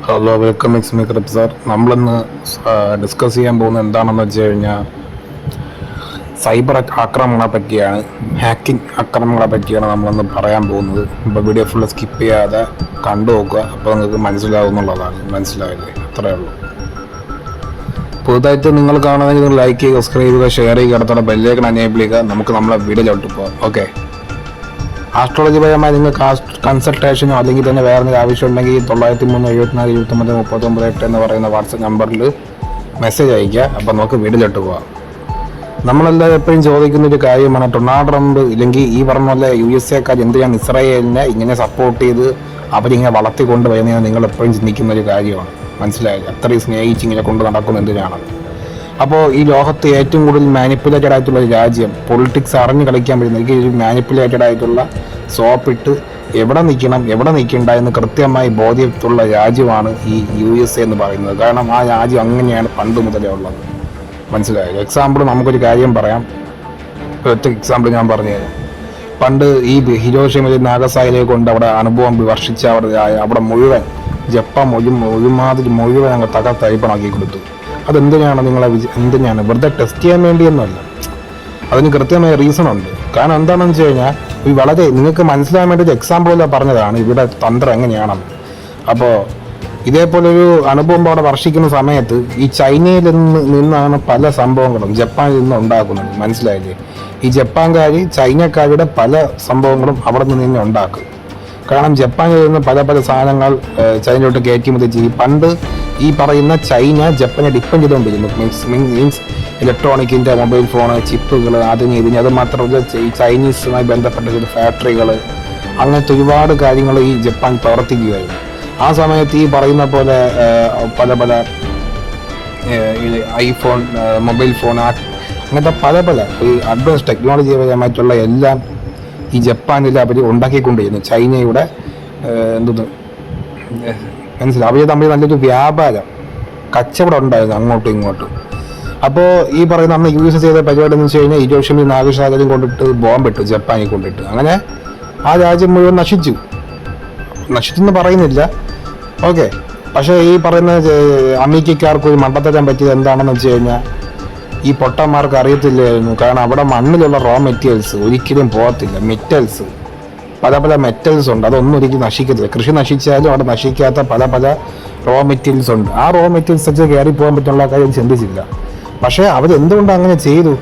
Hello, welcome it's me Krip sir. നമ്മളിന്ന് discuss ചെയ്യാൻ പോകുന്നത് എന്താണെന്ന് വെച്ച് കഴിഞ്ഞാൽ സൈബർ ആക്രമണങ്ങളെ പറ്റിയാണ്, ഹാക്കിംഗ് ആക്രമണങ്ങളെ പറ്റിയാണ് നമ്മളിന്ന് പറയാൻ പോകുന്നത്. ഇപ്പോൾ വീഡിയോ ഫുള്ള് സ്കിപ്പ് ചെയ്യാതെ കണ്ടു നോക്കുക, അപ്പോൾ നിങ്ങൾക്ക് മനസ്സിലാവുന്നുള്ളതാണ്. മനസ്സിലായില്ലേ? അത്രയേ ഉള്ളൂ. പുതുതായിട്ട് നിങ്ങൾ കാണുന്നതെങ്കിൽ നിങ്ങൾ ലൈക്ക് ചെയ്യുക, സബ്സ്ക്രൈബ് ചെയ്യുക, ഷെയർ ചെയ്യുക, അടുത്തുള്ള ബെല്ലേക്കൺ എനേബിൾ ചെയ്യുക. നമുക്ക് നമ്മളെ വീഡിയോയിലോട്ട് പോകാം. ഓക്കെ, ആസ്ട്രോളജി പരമായി നിങ്ങൾക്ക് കൺസൾട്ടേഷനോ അല്ലെങ്കിൽ തന്നെ വേറെ എന്തെങ്കിലും ആവശ്യമുണ്ടെങ്കിൽ 9374 എന്ന് പറയുന്ന വാട്സപ്പ് നമ്പറിൽ മെസ്സേജ് അയയ്ക്കുക. അപ്പോൾ നമുക്ക് വീട്ടിലോട്ട് പോകാം. നമ്മളെല്ലാം എപ്പോഴും ചോദിക്കുന്ന ഒരു കാര്യമാണ്, ഡൊണാൾഡ് ട്രംപ് ഇല്ലെങ്കിൽ ഈ പറഞ്ഞ പോലെ USA എന്തിനാണ് ഇസ്രായേലിനെ ഇങ്ങനെ സപ്പോർട്ട് ചെയ്ത് അവരിങ്ങനെ വളർത്തിക്കൊണ്ട് വരുന്നതെന്ന് നിങ്ങൾ എപ്പോഴും ചിന്തിക്കുന്ന ഒരു കാര്യമാണ്. മനസ്സിലായില്ല? അത്രയും സ്നേഹിച്ച് ഇങ്ങനെ കൊണ്ട് നടക്കുന്ന എന്തിനാണ്? അപ്പോൾ ഈ ലോകത്ത് ഏറ്റവും കൂടുതൽ മാനിപ്പുലേറ്റഡ് ആയിട്ടുള്ള ഒരു രാജ്യം, പൊളിറ്റിക്സ് അറിഞ്ഞ് കളിക്കാൻ പറ്റുന്ന എനിക്ക് ഒരു മാനിപ്പുലേറ്റഡ് ആയിട്ടുള്ള സോപ്പിട്ട് എവിടെ നിൽക്കണം എവിടെ നിൽക്കണ്ട എന്ന് കൃത്യമായി ബോധ്യത്തുള്ള രാജ്യമാണ് ഈ USA എന്ന് പറയുന്നത്. കാരണം ആ രാജ്യം അങ്ങനെയാണ് പണ്ട് മുതലേ ഉള്ളത്. മനസ്സിലായോ? എക്സാമ്പിൾ നമുക്കൊരു കാര്യം പറയാം. ഒറ്റ എക്സാമ്പിൾ ഞാൻ പറഞ്ഞുതരാം. പണ്ട് ഈ ഹിരോഷിമയിൽ നാഗസാക്കിലേക്ക് കൊണ്ട് അവിടെ അനുഭവം വർഷിച്ച അവിടെ മുഴുവൻ ജപ്പാൻ ഒരുമാതിരി മുഴുവൻ അങ്ങ് തകർത്തരിപ്പണാക്കി കൊടുത്തു. അതെന്തിനാണ് എന്തിനാണ്? വെറുതെ ടെസ്റ്റ് ചെയ്യാൻ വേണ്ടിയൊന്നുമല്ല. അതിന് കൃത്യമായ റീസൺ ഉണ്ട്. കാരണം എന്താണെന്ന് വെച്ച് കഴിഞ്ഞാൽ ഈ വളരെ നിങ്ങൾക്ക് മനസ്സിലാൻ വേണ്ടി ഒരു എക്സാമ്പിളെല്ലാം പറഞ്ഞതാണ് ഇവിടെ തന്ത്രം എങ്ങനെയാണെന്ന്. അപ്പോൾ ഇതേപോലൊരു അനുഭവം അവിടെ വർഷിക്കുന്ന സമയത്ത് ഈ ചൈനയിൽ നിന്നാണ് പല സംഭവങ്ങളും ജപ്പാനിൽ നിന്ന് ഉണ്ടാക്കുന്നത്. മനസ്സിലായില്ലേ? ഈ ജപ്പാൻകാർ ചൈനക്കാരുടെ പല സംഭവങ്ങളും അവിടെ നിന്ന് തന്നെ ഉണ്ടാക്കും. കാരണം ജപ്പാനിൽ നിന്ന് പല സാധനങ്ങൾ ചൈനയിലോട്ട് കയറ്റുമതി ചെയ്യും. പണ്ട് ഈ പറയുന്ന ചൈന ജപ്പാനെ ഡിപ്പെൻഡ് ചെയ്തുകൊണ്ടിരുന്നു. മീൻസ് ഇലക്ട്രോണിക്കിൻ്റെ മൊബൈൽ ഫോണ്, ചിപ്പുകൾ, ഇതിന് അത് മാത്രമല്ല ഈ ചൈനീസുമായി ബന്ധപ്പെട്ട ചില ഫാക്ടറികൾ, അങ്ങനത്തെ ഒരുപാട് കാര്യങ്ങൾ ഈ ജപ്പാൻ പ്രവർത്തിക്കുകയായിരുന്നു. ആ സമയത്ത് ഈ പറയുന്ന പോലെ പല ഐഫോൺ, മൊബൈൽ ഫോൺ, അങ്ങനത്തെ പല ഈ അഡ്വാൻസ് ടെക്നോളജിപരമായിട്ടുള്ള എല്ലാം ഈ ജപ്പാനിൽ അവർ ഉണ്ടാക്കിക്കൊണ്ടിരുന്നു. ചൈനയുടെ മനസ്സിലായി, അവർ തമ്മിൽ നല്ലൊരു വ്യാപാരം കച്ചവടം ഉണ്ടായിരുന്നു അങ്ങോട്ടും ഇങ്ങോട്ടും. അപ്പോൾ ഈ പറയുന്ന അന്ന് USA ചെയ്ത പരിപാടി എന്ന് വെച്ച് കഴിഞ്ഞാൽ ഹിരോഷിമയിൽ നാഗസാക്കി കൊണ്ടിട്ട് ബോംബിട്ടു, ജപ്പാനിൽ കൊണ്ടിട്ട്. അങ്ങനെ ആ രാജ്യം മുഴുവൻ നശിച്ചെന്ന് പറയുന്നില്ല. ഓക്കെ, പക്ഷേ ഈ പറയുന്ന അമേരിക്കക്കാർക്ക് ഒരു മണ്ടത്തരം പറ്റിയത് എന്താണെന്ന് വെച്ച് കഴിഞ്ഞാൽ ഈ പൊട്ടന്മാർക്ക് അറിയത്തില്ലായിരുന്നു. കാരണം അവിടെ മണ്ണിലുള്ള റോ മെറ്റീരിയൽസ് ഒരിക്കലും പോകത്തില്ല. പല മെറ്റൽസ് ഉണ്ട്, അതൊന്നും ഒരിക്കലും നശിക്കത്തില്ല. കൃഷി നശിച്ചാലും അവിടെ നശിക്കാത്ത പല റോ മെറ്റീരിയൽസ് ഉണ്ട്. ആ റോ മെറ്റീരിയൽസ് വെച്ച് കയറി പോകാൻ പറ്റുള്ള കാര്യം ചിന്തിച്ചില്ല. പക്ഷേ അവരെന്തുകൊണ്ട് അങ്ങനെ ചെയ്തു?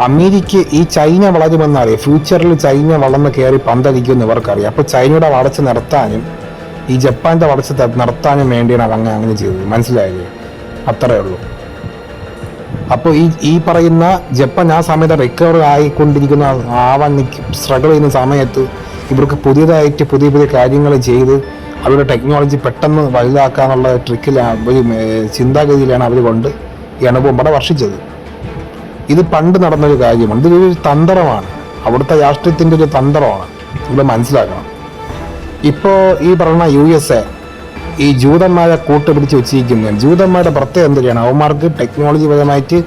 അമേരിക്ക ഈ ചൈന വളരുമെന്നറിയാം. ഫ്യൂച്ചറിൽ ചൈന വളർന്ന് കയറി പന്തലിക്കുമെന്ന് ഇവർക്കറിയാം. അപ്പോൾ ചൈനയുടെ വളർച്ച നിർത്താനും ഈ ജപ്പാൻ്റെ വളർച്ച നിർത്താനും വേണ്ടിയാണ് അങ്ങനെ ചെയ്തത്. മനസ്സിലായില്ലേ? അത്രയേ ഉള്ളൂ. അപ്പോൾ ഈ പറയുന്ന ജപ്പാൻ ആ സമയത്ത് റിക്കവർ ആയിക്കൊണ്ടിരിക്കുന്ന സ്ട്രഗിൾ ചെയ്യുന്ന സമയത്ത് ഇവർക്ക് പുതിയതായിട്ട് പുതിയ കാര്യങ്ങൾ ചെയ്ത് അവരുടെ ടെക്നോളജി പെട്ടെന്ന് വലുതാക്കാന്നുള്ള ഒരു ചിന്താഗതിയിലാണ് അവർ കൊണ്ട് ഈ അനുഭവം ഇവിടെ വർഷിച്ചത്. ഇത് പണ്ട് നടന്നൊരു കാര്യമാണ്. ഇതൊരു തന്ത്രമാണ്, അവിടുത്തെ രാഷ്ട്രീയത്തിൻ്റെ ഒരു തന്ത്രമാണ്. ഇവിടെ മനസ്സിലാക്കണം. ഇപ്പോൾ ഈ പറയുന്ന USA ഈ ജൂതന്മാരെ കൂട്ടുപിടിച്ച് വെച്ചിരിക്കുന്നതാണ്. ജൂതന്മാരുടെ പ്രത്യേകം എന്തൊക്കെയാണ്? അവന്മാർക്ക് ടെക്നോളജി പരമായിട്ട്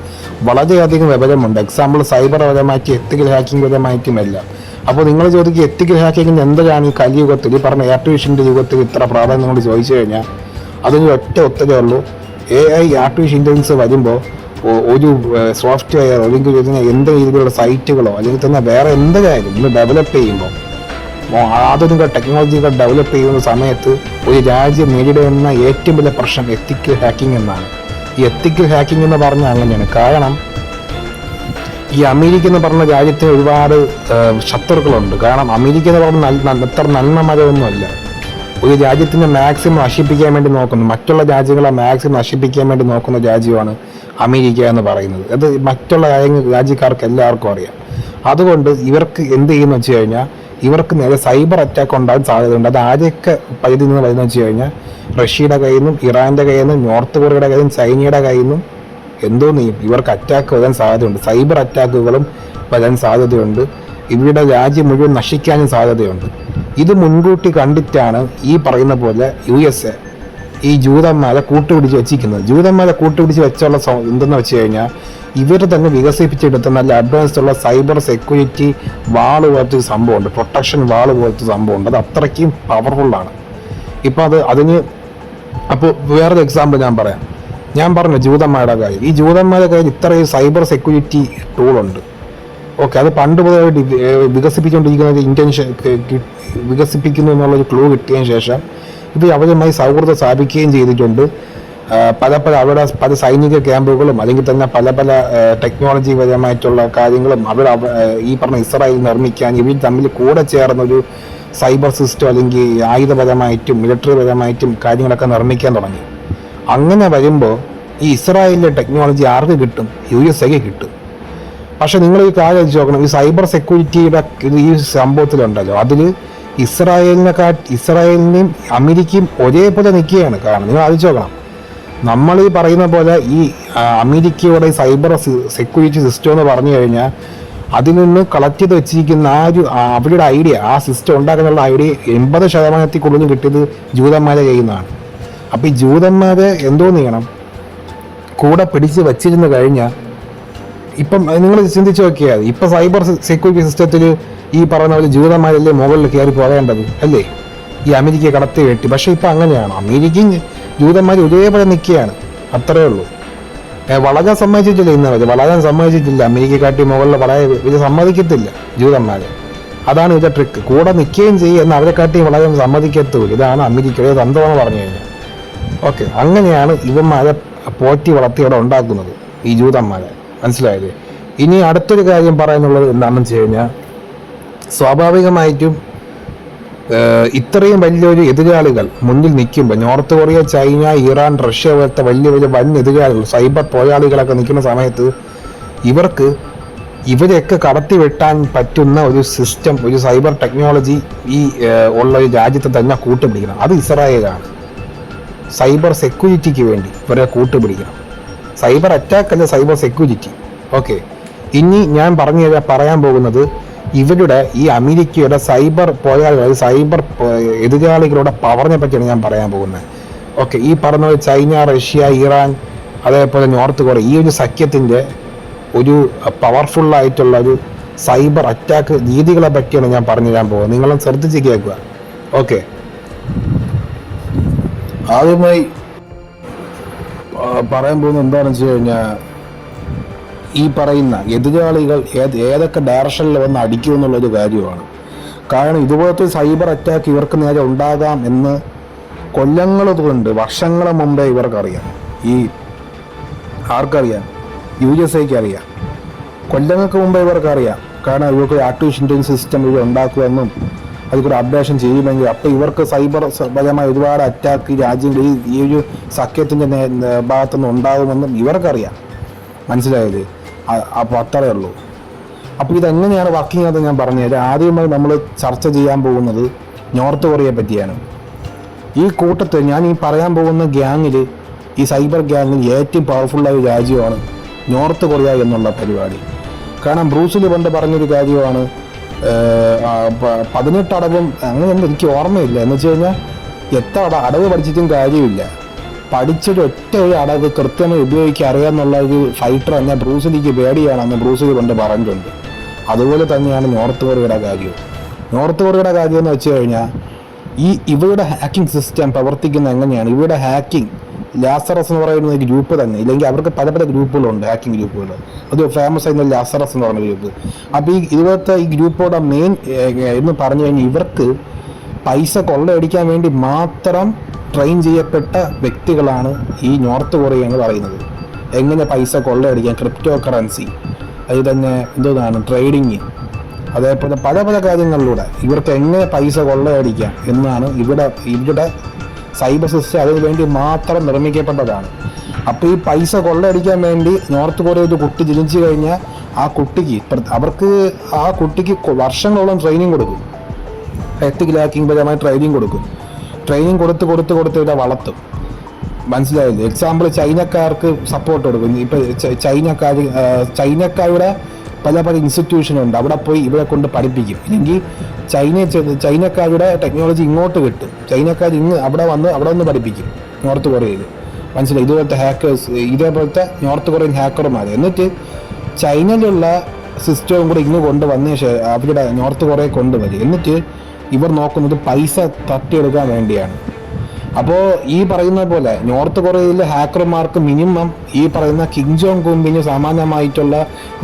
വളരെയധികം വിവരമുണ്ട്. എക്സാമ്പിൾ സൈബർ പരമായിട്ട്, എത്തിക്കൽ ഹാക്കിംഗ് പരമായിട്ടും എല്ലാം. അപ്പോൾ നിങ്ങൾ ചോദിക്കുക എത്തിക്കൽ ഹാക്കിങ്ങിന് എന്തൊക്കെയാണ് ഈ കലിയുഗത്തിൽ, ഈ പറഞ്ഞ ആർട്ടിഫിഷ്യലിൻ്റെ യുഗത്തിൽ ഇത്ര പ്രാധാന്യം കൊണ്ട് ചോദിച്ചു കഴിഞ്ഞാൽ അതിന് ഒറ്റ ഉത്തരവേ ഉള്ളൂ. AI ആർട്ടിഫിഷ്യൽ ഇൻ്റലിജൻസ് വരുമ്പോൾ ഒരു സോഫ്റ്റ്വെയർ അല്ലെങ്കിൽ എന്ത് രീതിയിലുള്ള സൈറ്റുകളോ അല്ലെങ്കിൽ തന്നെ വേറെ എന്തെങ്കിലും ഇന്ന് ഡെവലപ്പ് ചെയ്യുമ്പോൾ, ആധുനിക ടെക്നോളജികൾ ഡെവലപ്പ് ചെയ്യുന്ന സമയത്ത് ഒരു രാജ്യം നേരിടുന്ന ഏറ്റവും വലിയ പ്രശ്നം എത്തിക്കൽ ഹാക്കിംഗ് എന്നാണ്. ഈ എത്തിക്കൽ ഹാക്കിംഗ് എന്ന് പറഞ്ഞാൽ അങ്ങനെയാണ്. കാരണം ഈ അമേരിക്ക എന്ന് പറഞ്ഞ രാജ്യത്തിന് ഒരുപാട് ശത്രുക്കളുണ്ട്. കാരണം അമേരിക്ക എന്ന് പറഞ്ഞാൽ അത്ര നന്മമരമൊന്നുമല്ല. ഒരു രാജ്യത്തിനെ മാക്സിമം നശിപ്പിക്കാൻ വേണ്ടി നോക്കുന്നു, മറ്റുള്ള രാജ്യങ്ങളെ മാക്സിമം നശിപ്പിക്കാൻ വേണ്ടി നോക്കുന്ന രാജ്യമാണ് അമേരിക്ക എന്ന് പറയുന്നത്. അത് മറ്റുള്ള രാജ്യക്കാർക്ക് എല്ലാവർക്കും അറിയാം. അതുകൊണ്ട് ഇവർക്ക് എന്ത് ചെയ്യുന്നു വെച്ച് കഴിഞ്ഞാൽ ഇവർക്ക് നേരെ സൈബർ അറ്റാക്ക് ഉണ്ടാകാൻ സാധ്യതയുണ്ട്. അത് ആദ്യമൊക്കെ പരിധി നിന്ന് വരുന്നത് വെച്ച് കഴിഞ്ഞാൽ റഷ്യയുടെ കയ്യിൽ നിന്നും, ഇറാൻ്റെ കയ്യിൽ നിന്നും, നോർത്ത് കൊറിയയുടെ കയ്യിൽ നിന്നും, ചൈനയുടെ കയ്യിൽ നിന്നും ഇവർക്ക് അറ്റാക്ക് വരാൻ സാധ്യതയുണ്ട്. സൈബർ അറ്റാക്കുകളും വരാൻ സാധ്യതയുണ്ട്. ഇവരുടെ രാജ്യം മുഴുവൻ നശിക്കാനും സാധ്യതയുണ്ട്. ഇത് മുൻകൂട്ടി കണ്ടിട്ടാണ് ഈ പറയുന്ന പോലെ USA ഈ ജൂതന്മാരെ കൂട്ടുപിടിച്ച് വെച്ചിരിക്കുന്നത്. ജൂതന്മാരെ കൂട്ടുപിടിച്ച് വെച്ചുള്ള എന്തെന്ന് വെച്ച് കഴിഞ്ഞാൽ ഇവർ തന്നെ വികസിപ്പിച്ചെടുത്ത നല്ല അഡ്വാൻസ്ഡ് ഉള്ള സൈബർ സെക്യൂരിറ്റി വാള് പോലത്തെ സംഭവമുണ്ട്, പ്രൊട്ടക്ഷൻ വാള് പോലത്തെ സംഭവമുണ്ട്. അത് അത്രയ്ക്കും പവർഫുള്ളാണ്. ഇപ്പം അതിന് അപ്പോൾ വേറൊരു എക്സാമ്പിൾ ഞാൻ പറഞ്ഞു ജൂതന്മാരുടെ കാര്യം. ഈ ജൂതന്മാരുടെ കാര്യം ഇത്രയും സൈബർ സെക്യൂരിറ്റി ടൂളുണ്ട്. ഓക്കെ, അത് പണ്ട് മുതൽ വികസിപ്പിച്ചുകൊണ്ടിരിക്കുന്ന ഇന്റൻഷൻ വികസിപ്പിക്കുന്നു എന്നുള്ളൊരു ക്ലൂ കിട്ടിയതിന് ശേഷം ഇത് അവരുമായി സൗഹൃദം സ്ഥാപിക്കുകയും ചെയ്തിട്ടുണ്ട്. അവിടെ പല സൈനിക ക്യാമ്പുകളും അല്ലെങ്കിൽ തന്നെ പല ടെക്നോളജി പരമായിട്ടുള്ള കാര്യങ്ങളും ഈ പറഞ്ഞ ഇസ്രായേൽ നിർമ്മിക്കാൻ ഇവർ തമ്മിൽ കൂടെ ചേർന്നൊരു സൈബർ സിസ്റ്റം അല്ലെങ്കിൽ ആയുധപരമായിട്ടും മിലിറ്ററി പരമായിട്ടും കാര്യങ്ങളൊക്കെ നിർമ്മിക്കാൻ തുടങ്ങി. അങ്ങനെ വരുമ്പോൾ ഈ ഇസ്രായേലിലെ ടെക്നോളജി ആർക്ക് കിട്ടും? USA കിട്ടും. പക്ഷെ നിങ്ങൾ ഈ കാര്യം വെച്ച് നോക്കണം, ഈ സൈബർ സെക്യൂരിറ്റിയുടെ ഈ സംഭവത്തിലുണ്ടല്ലോ, അതിൽ ഇസ്രായേലിനെയും അമേരിക്കയും ഒരേപോലെ നിൽക്കുകയാണ്. കാരണം നിങ്ങൾ ആലോചിച്ച് നോക്കണം, നമ്മൾ ഈ പറയുന്ന പോലെ ഈ അമേരിക്കയുടെ സൈബർ സെക്യൂരിറ്റി സിസ്റ്റം എന്ന് പറഞ്ഞു കഴിഞ്ഞാൽ അതിൽ നിന്ന് കളക്ട് ചെയ്ത് വെച്ചിരിക്കുന്ന അവരുടെ ഐഡിയ, ആ സിസ്റ്റം ഉണ്ടാക്കാനുള്ള ഐഡിയ 80% കൂടുതലും കിട്ടിയത് ജൂതന്മാരെ ചെയ്യുന്നതാണ്. അപ്പം ഈ ജൂതന്മാരെ എന്തോ ചെയ്യണം, കൂടെ പിടിച്ച് വച്ചിരുന്ന് കഴിഞ്ഞാൽ ഇപ്പം നിങ്ങൾ ചിന്തിച്ച് നോക്കിയാൽ ഇപ്പം സൈബർ സെക്യൂരിറ്റി സിസ്റ്റത്തിൽ ഈ പറഞ്ഞ പോലെ ജൂതന്മാരല്ലേ മുകളിൽ കയറി പോകേണ്ടത് അല്ലേ, ഈ അമേരിക്ക കടത്തി കെട്ടി. പക്ഷെ ഇപ്പം അങ്ങനെയാണ്, അമേരിക്കയും ജൂതന്മാർ ഒരേപോലെ നിൽക്കുകയാണ്, അത്രേ ഉള്ളൂ. വളരാൻ സമ്മതിച്ചിട്ടില്ല, വളരാൻ സമ്മതിച്ചിട്ടില്ല. അമേരിക്കക്കാട്ടി മുകളിൽ വളരെ ഇത് സമ്മതിക്കത്തില്ല ജൂതന്മാരെ. അതാണ് ഇതിൻ്റെ ട്രിക്ക്. കൂടെ നിൽക്കുകയും ചെയ്യും എന്നാൽ അവരെക്കാട്ടി വളരാൻ സമ്മതിക്കത്തുമില്ല. ഇതാണ് അമേരിക്കയുടെ തന്ത്രമെന്ന് പറഞ്ഞു കഴിഞ്ഞാൽ. ഓക്കെ, അങ്ങനെയാണ് ഇവന്മാരെ പോറ്റി വളർത്തി അവിടെ ഉണ്ടാക്കുന്നത്, ഈ ജൂതന്മാരെ. മനസ്സിലായത്? ഇനി അടുത്തൊരു കാര്യം പറയാനുള്ളത് എന്താണെന്ന് വെച്ച് കഴിഞ്ഞാൽ, സ്വാഭാവികമായിട്ടും ഇത്രയും വലിയൊരു എതിരാളികൾ മുന്നിൽ നിൽക്കുമ്പോൾ, north Korea, China, Iran, Russia പോലത്തെ വലിയ വൻ എതിരാളികൾ, സൈബർ പോരാളികളൊക്കെ നിൽക്കുന്ന സമയത്ത് ഇവരെയൊക്കെ കടത്തി വെട്ടാൻ പറ്റുന്ന ഒരു സിസ്റ്റം, ഒരു സൈബർ ടെക്നോളജി ഈ ഉള്ള ഒരു രാജ്യത്തെ തന്നെ കൂട്ടുപിടിക്കണം. അത് ഇസ്രായേലാണ്. സൈബർ സെക്യൂരിറ്റിക്ക് വേണ്ടി ഇവരെ കൂട്ടുപിടിക്കണം. സൈബർ അറ്റാക്ക് അല്ല, സൈബർ സെക്യൂരിറ്റി. ഓക്കെ, ഇനി ഞാൻ പറയാൻ പോകുന്നത് ഇവരുടെ ഈ അമേരിക്കയുടെ സൈബർ പോരാളികൾ, സൈബർ എതിരാളികളുടെ പവറിനെ പറ്റിയാണ് ഞാൻ പറയാൻ പോകുന്നത്. ഓക്കെ, ഈ പറഞ്ഞ ചൈന, റഷ്യ, ഇറാൻ, അതേപോലെ നോർത്ത് കൊറിയ, ഈ ഒരു സഖ്യത്തിൻ്റെ ഒരു പവർഫുള്ളായിട്ടുള്ള ഒരു സൈബർ അറ്റാക്ക് രീതികളെ പറ്റിയാണ് ഞാൻ പറഞ്ഞു തരാൻ പോകുന്നത്. നിങ്ങളും ശ്രദ്ധിച്ച് കേൾക്കുക. ഓക്കെ, ആദ്യമായി പറയാൻ പോകുന്നത് എന്താണെന്ന് വെച്ച് കഴിഞ്ഞാൽ, ഈ പറയുന്ന എതിരാളികൾ ഏതൊക്കെ ഡയറക്ഷനിൽ വന്ന് അടിക്കും എന്നുള്ളൊരു കാര്യമാണ്. കാരണം ഇതുപോലത്തെ സൈബർ അറ്റാക്ക് ഇവർക്ക് നേരെ ഉണ്ടാകാം എന്ന് കൊല്ലങ്ങൾ കൊണ്ട് വർഷങ്ങൾ മുമ്പേ ഇവർക്കറിയാം. ഈ ആർക്കറിയാം? USA അറിയാം. കൊല്ലങ്ങൾക്ക് മുമ്പേ ഇവർക്കറിയാം. കാരണം ഇവർക്ക് ആർട്ടിഫിഷ്യൽ ഇൻ്റലിജൻസ് സിസ്റ്റം ഇവർ ഉണ്ടാക്കുമെന്നും അതിൽക്കൂടെ അപ്ഡേഷൻ ചെയ്യുമെങ്കിൽ അപ്പോൾ ഇവർക്ക് സൈബർ പരമായ ഒരുപാട് അറ്റാക്ക് രാജ്യങ്ങൾ ഈ ഒരു സഖ്യത്തിൻ്റെ ഭാഗത്തുനിന്ന് ഉണ്ടാകുമെന്നും ഇവർക്കറിയാം. മനസ്സിലായത്? അപ്പോൾ അത്രയേ ഉള്ളൂ. അപ്പോൾ ഇതെങ്ങനെയാണ് വർക്കിംഗ് എന്ന് ഞാൻ പറഞ്ഞുതരാം. ആദ്യമായി നമ്മൾ ചർച്ച ചെയ്യാൻ പോകുന്നത് നോർത്ത് കൊറിയയെ പറ്റിയാണ്. ഈ കൂട്ടത്തിൽ ഞാൻ ഈ പറയാൻ പോകുന്ന ഗ്യാങ്ങിൽ, ഈ സൈബർ ഗ്യാങ്ങിൽ ഏറ്റവും പവർഫുള്ളായ ഒരു രാജ്യമാണ് നോർത്ത് കൊറിയ എന്നുള്ള പരിപാടി. കാരണം ബ്രൂസിലി പണ്ട് പറഞ്ഞൊരു കാര്യമാണ്, 18 അടവും അങ്ങനെയൊന്നും എനിക്ക് ഓർമ്മയില്ല. എന്ന് വെച്ച് കഴിഞ്ഞാൽ എത്ര അടവ് പഠിച്ചിട്ടും കാര്യമില്ല, പഠിച്ചൊരു ഒറ്റ ഒരു അടവ് കൃത്യമായി ഉപയോഗിക്കാൻ അറിയാമെന്നുള്ള ഒരു ഫൈറ്റർ തന്നെ ബ്രൂസിലിക്ക് പേടിയാണെന്ന് ബ്രൂസിലി പണ്ട് പറഞ്ഞിട്ടുണ്ട്. അതുപോലെ തന്നെയാണ് നോർത്ത് കൊറിയയുടെ കാര്യം. നോർത്ത് കൊറിയയുടെ കാര്യം എന്ന് വെച്ച് കഴിഞ്ഞാൽ ഇവരുടെ ഹാക്കിംഗ് സിസ്റ്റം പ്രവർത്തിക്കുന്നത് എങ്ങനെയാണ്? ഇവരുടെ ഹാക്കിംഗ് ലാസറസ് എന്ന് പറയുന്ന ഗ്രൂപ്പ് തന്നെ, ഇല്ലെങ്കിൽ അവർക്ക് പല ഗ്രൂപ്പുകളുണ്ട്, ഹാക്കിംഗ് ഗ്രൂപ്പുകൾ. അത് ഫേമസ് ആയിരുന്ന ലാസറസ് എന്ന് പറയുന്ന ഗ്രൂപ്പ്. അപ്പോൾ ഇതുപോലത്തെ ഈ ഗ്രൂപ്പോടെ മെയിൻ എന്ന് പറഞ്ഞു കഴിഞ്ഞാൽ ഇവർക്ക് പൈസ കൊള്ളയടിക്കാൻ വേണ്ടി മാത്രം ട്രെയിൻ ചെയ്യപ്പെട്ട വ്യക്തികളാണ് ഈ നോർത്ത് കൊറിയ എന്ന് പറയുന്നത്. എങ്ങനെ പൈസ കൊള്ളയടിക്കാം, ക്രിപ്റ്റോ കറൻസി, അത് തന്നെ എന്താണ് ട്രേഡിങ്, അതേപോലെ പല കാര്യങ്ങളിലൂടെ ഇവർക്ക് എങ്ങനെ പൈസ കൊള്ളയടിക്കാം എന്നാണ് ഇവരുടെ സൈബർ സിസ്റ്റം അതിനു വേണ്ടി മാത്രം നിർമ്മിക്കപ്പെട്ടതാണ്. അപ്പോൾ ഈ പൈസ കൊള്ളയടിക്കാൻ വേണ്ടി നോർത്ത് കൊറിയ ഒരു കുട്ടി ജനിച്ചു കഴിഞ്ഞാൽ ആ കുട്ടിക്ക് വർഷങ്ങളോളം ട്രെയിനിങ് കൊടുക്കും. എത്തിക് ഹാക്കിംഗ് പരമായി ട്രെയിനിങ് കൊടുക്കും. ട്രെയിനിങ് കൊടുത്ത് ഇവിടെ വളർത്തും. മനസ്സിലായില്ലേ? എക്സാമ്പിൾ ചൈനക്കാർക്ക് സപ്പോർട്ട് കൊടുക്കും. ഇപ്പം ചൈനക്കാരുടെ പല ഇൻസ്റ്റിറ്റ്യൂഷനുണ്ട്, അവിടെ പോയി ഇവരെ കൊണ്ട് പഠിപ്പിക്കും. ഇല്ലെങ്കിൽ ചൈനക്കാരുടെ ടെക്നോളജി ഇങ്ങോട്ട് കിട്ടും. ചൈനക്കാർ അവിടെ വന്ന് പഠിപ്പിക്കും നോർത്ത് കൊറിയയിൽ. മനസ്സിലായി? ഇതേപോലത്തെ നോർത്ത് കൊറിയൻ ഹാക്കർമാർ. എന്നിട്ട് ചൈനയിലുള്ള സിസ്റ്റവും കൂടെ ഇങ്ങ് കൊണ്ടുവന്ന അവരുടെ നോർത്ത് കൊറിയ കൊണ്ടുവരും. എന്നിട്ട് ഇവർ നോക്കുന്നത് പൈസ തട്ടിയെടുക്കാൻ വേണ്ടിയാണ്. അപ്പോൾ ഈ പറയുന്ന പോലെ നോർത്ത് കൊറിയയിലെ ഹാക്കർമാർക്ക് മിനിമം ഈ പറയുന്ന കിം ജോങ് കുമ്പിന് സമാനമായിട്ടുള്ള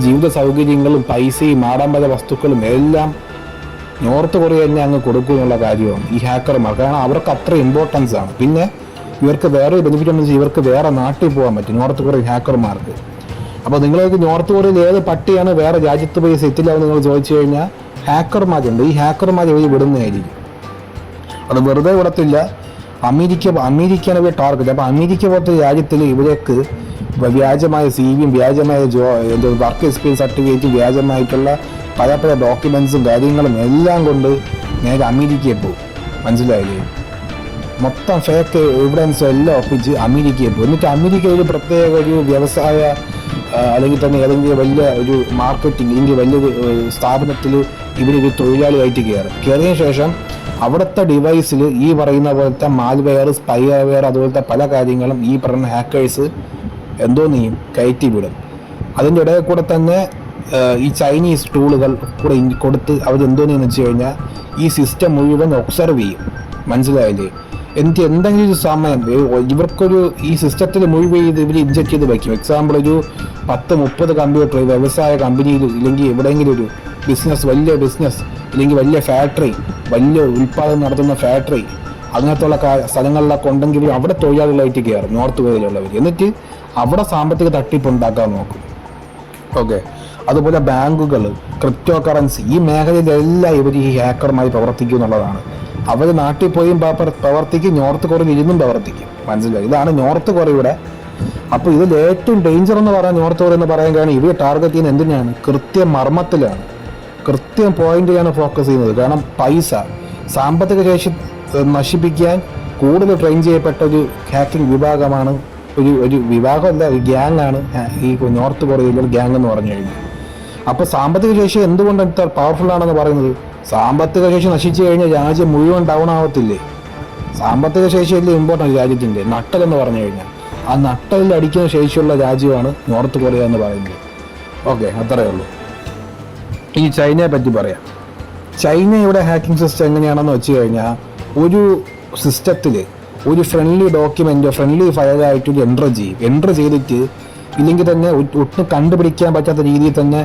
ജീവിത സൗകര്യങ്ങളും പൈസയും ആഡംബര വസ്തുക്കളും എല്ലാം നോർത്ത് കൊറിയ തന്നെ അങ്ങ് കൊടുക്കും എന്നുള്ള കാര്യമാണ് ഈ ഹാക്കർമാർ. കാരണം അവർക്ക് അത്ര ഇമ്പോർട്ടൻസ് ആണ്. പിന്നെ ഇവർക്ക് വേറെ ബെനിഫിറ്റ് എന്ന് വെച്ചാൽ ഇവർക്ക് വേറെ നാട്ടിൽ പോകാൻ പറ്റും നോർത്ത് കൊറിയൻ ഹാക്കർമാർക്ക്. അപ്പോൾ നിങ്ങൾക്ക് നോർത്ത് കൊറിയയിൽ ഏത് പട്ടിയാണ് വേറെ രാജ്യത്ത് പോയി സെറ്റിലാവും നിങ്ങൾ ചോദിച്ചു കഴിഞ്ഞാൽ ഹാക്കർമാരുണ്ട്. ഈ ഹാക്കർമാർ ഇവർ വിടുന്നതായിരിക്കും. അത് വെറുതെ വിടത്തില്ല. അമേരിക്കയാണ് ഇവർ ടാർഗറ്റ്. അപ്പോൾ അമേരിക്ക പോലത്തെ രാജ്യത്തിൽ ഇവർക്ക് വ്യാജമായ CV-യും വ്യാജമായ വർക്ക് എക്സ്പീരിയൻസ് സർട്ടിഫിക്കറ്റും വ്യാജമായിട്ടുള്ള പല പല ഡോക്യുമെൻസും കാര്യങ്ങളും എല്ലാം കൊണ്ട് നേരെ അമേരിക്കയിൽ പോകും. മനസ്സിലായില്ലേ? മൊത്തം ഫേക്ക് എവിഡൻസും എല്ലാം ഒപ്പിച്ച് അമേരിക്കയിൽ പോകും. എന്നിട്ട് അമേരിക്കയിൽ പ്രത്യേക ഒരു വ്യവസായ അല്ലെങ്കിൽ തന്നെ ഏതെങ്കിലും വലിയ ഒരു മാർക്കറ്റിംഗ് അല്ലെങ്കിൽ വലിയൊരു സ്ഥാപനത്തിൽ ഇവരൊരു തൊഴിലാളിയായിട്ട് കയറിയ ശേഷം അവിടുത്തെ ഡിവൈസിൽ ഈ പറയുന്ന പോലത്തെ മാൽവെയർ, സ്പൈവെയർ അതുപോലത്തെ പല കാര്യങ്ങളും ഈ പറയുന്ന ഹാക്കേഴ്സ് എന്തോ നീയും കയറ്റി വിടും. അതിൻ്റെ ഇടയിൽ കൂടെ തന്നെ ഈ ചൈനീസ് ടൂളുകൾ കൂടെ കൊടുത്ത് അവരെന്തോന്ന് വെച്ച് കഴിഞ്ഞാൽ ഈ സിസ്റ്റം മുഴുവൻ ഒബ്സർവ് ചെയ്യും. മനസ്സിലായില്ലേ? എന്നിട്ട് എന്തെങ്കിലും ഒരു സമയം ഇവർക്കൊരു ഈ സിസ്റ്റത്തിൽ മുഴുവൻ ഇവർ ഇൻജക്ട് ചെയ്ത് വയ്ക്കും. എക്സാമ്പിൾ ഒരു 10-30 കമ്പ്യൂട്ടർ വ്യവസായ കമ്പനിയിൽ ഇല്ലെങ്കിൽ എവിടെയെങ്കിലും ഒരു ബിസിനസ്, വലിയ ബിസിനസ് ഇല്ലെങ്കിൽ വലിയ ഫാക്ടറി, വലിയ ഉൽപ്പാദനം നടത്തുന്ന ഫാക്ടറി അങ്ങനത്തുള്ള സ്ഥലങ്ങളിലൊക്കെ ഉണ്ടെങ്കിൽ അവിടെ തൊഴിലാളികളായിട്ട് കയറും നോർത്ത് കൊറിയയിലുള്ളവർ. എന്നിട്ട് അവിടെ സാമ്പത്തിക തട്ടിപ്പ് ഉണ്ടാക്കാൻ നോക്കും. ഓക്കെ. അതുപോലെ ബാങ്കുകൾ, ക്രിപ്റ്റോ കറൻസി, ഈ മേഖലയിലെല്ലാം ഇവർ ഈ ഹാക്കർമായി പ്രവർത്തിക്കും എന്നുള്ളതാണ്. അവർ നാട്ടിൽ പോയും പ്രവർത്തിക്കും, നോർത്ത് കൊറിയയിൽ ഇരുന്നും പ്രവർത്തിക്കും. മനസ്സിലായി? ഇതാണ് നോർത്ത് കൊറിയയുടെ. അപ്പോൾ ഇതിൽ ഏറ്റവും ഡേഞ്ചർ എന്ന് പറയാൻ നോർത്ത് കൊറിയ എന്ന് പറയാൻ കാരണം ഇവർ ടാർഗറ്റ് ചെയ്യുന്നത് എന്തിനാണ്? കൃത്യം മർമ്മത്തിലാണ്, കൃത്യം പോയിന്റിലാണ് ഫോക്കസ് ചെയ്യുന്നത്. കാരണം പൈസ, സാമ്പത്തിക ശേഷി നശിപ്പിക്കാൻ കൂടുതൽ ട്രെയിൻ ചെയ്യപ്പെട്ട ഒരു ഹാക്കിംഗ് വിഭാഗമാണ്. ഒരു വിഭാഗമല്ല, ഒരു ഗ്യാങ് ആണ് ഈ നോർത്ത് കൊറിയയിലെ ഒരു ഗ്യാങ് എന്ന് പറഞ്ഞു കഴിഞ്ഞാൽ. അപ്പോൾ സാമ്പത്തിക ശേഷി എന്തുകൊണ്ട് ഇത്ര പവർഫുൾ ആണെന്ന് പറയുന്നത്? സാമ്പത്തിക ശേഷി നശിച്ചു കഴിഞ്ഞാൽ രാജ്യം മുഴുവൻ ഡൗൺ ആവത്തില്ലേ? സാമ്പത്തിക ശേഷിയല്ലേ ഇമ്പോർട്ടൻ്റ് രാജ്യത്തിൻ്റെ നട്ടലെന്ന് പറഞ്ഞു കഴിഞ്ഞാൽ. ആ നട്ടലിൽ അടിക്കുന്ന ശേഷിയുള്ള രാജ്യമാണ് നോർത്ത് കൊറിയ എന്ന് പറയുന്നത്. ഓക്കെ, അത്രയേ ഉള്ളൂ. ഈ ചൈനയെ പറ്റി പറയാം. ചൈനയുടെ ഹാക്കിംഗ് സിസ്റ്റം എങ്ങനെയാണെന്ന് വെച്ച് കഴിഞ്ഞാൽ ഒരു സിസ്റ്റത്തിൽ ഒരു ഫ്രണ്ട്ലി ഡോക്യുമെൻറ്റോ ഫ്രണ്ട്ലി ഫയലായിട്ടൊരു എൻ്റർ ചെയ്തിട്ട് ഇല്ലെങ്കിൽ തന്നെ ഒട്ടും കണ്ടുപിടിക്കാൻ പറ്റാത്ത രീതിയിൽ തന്നെ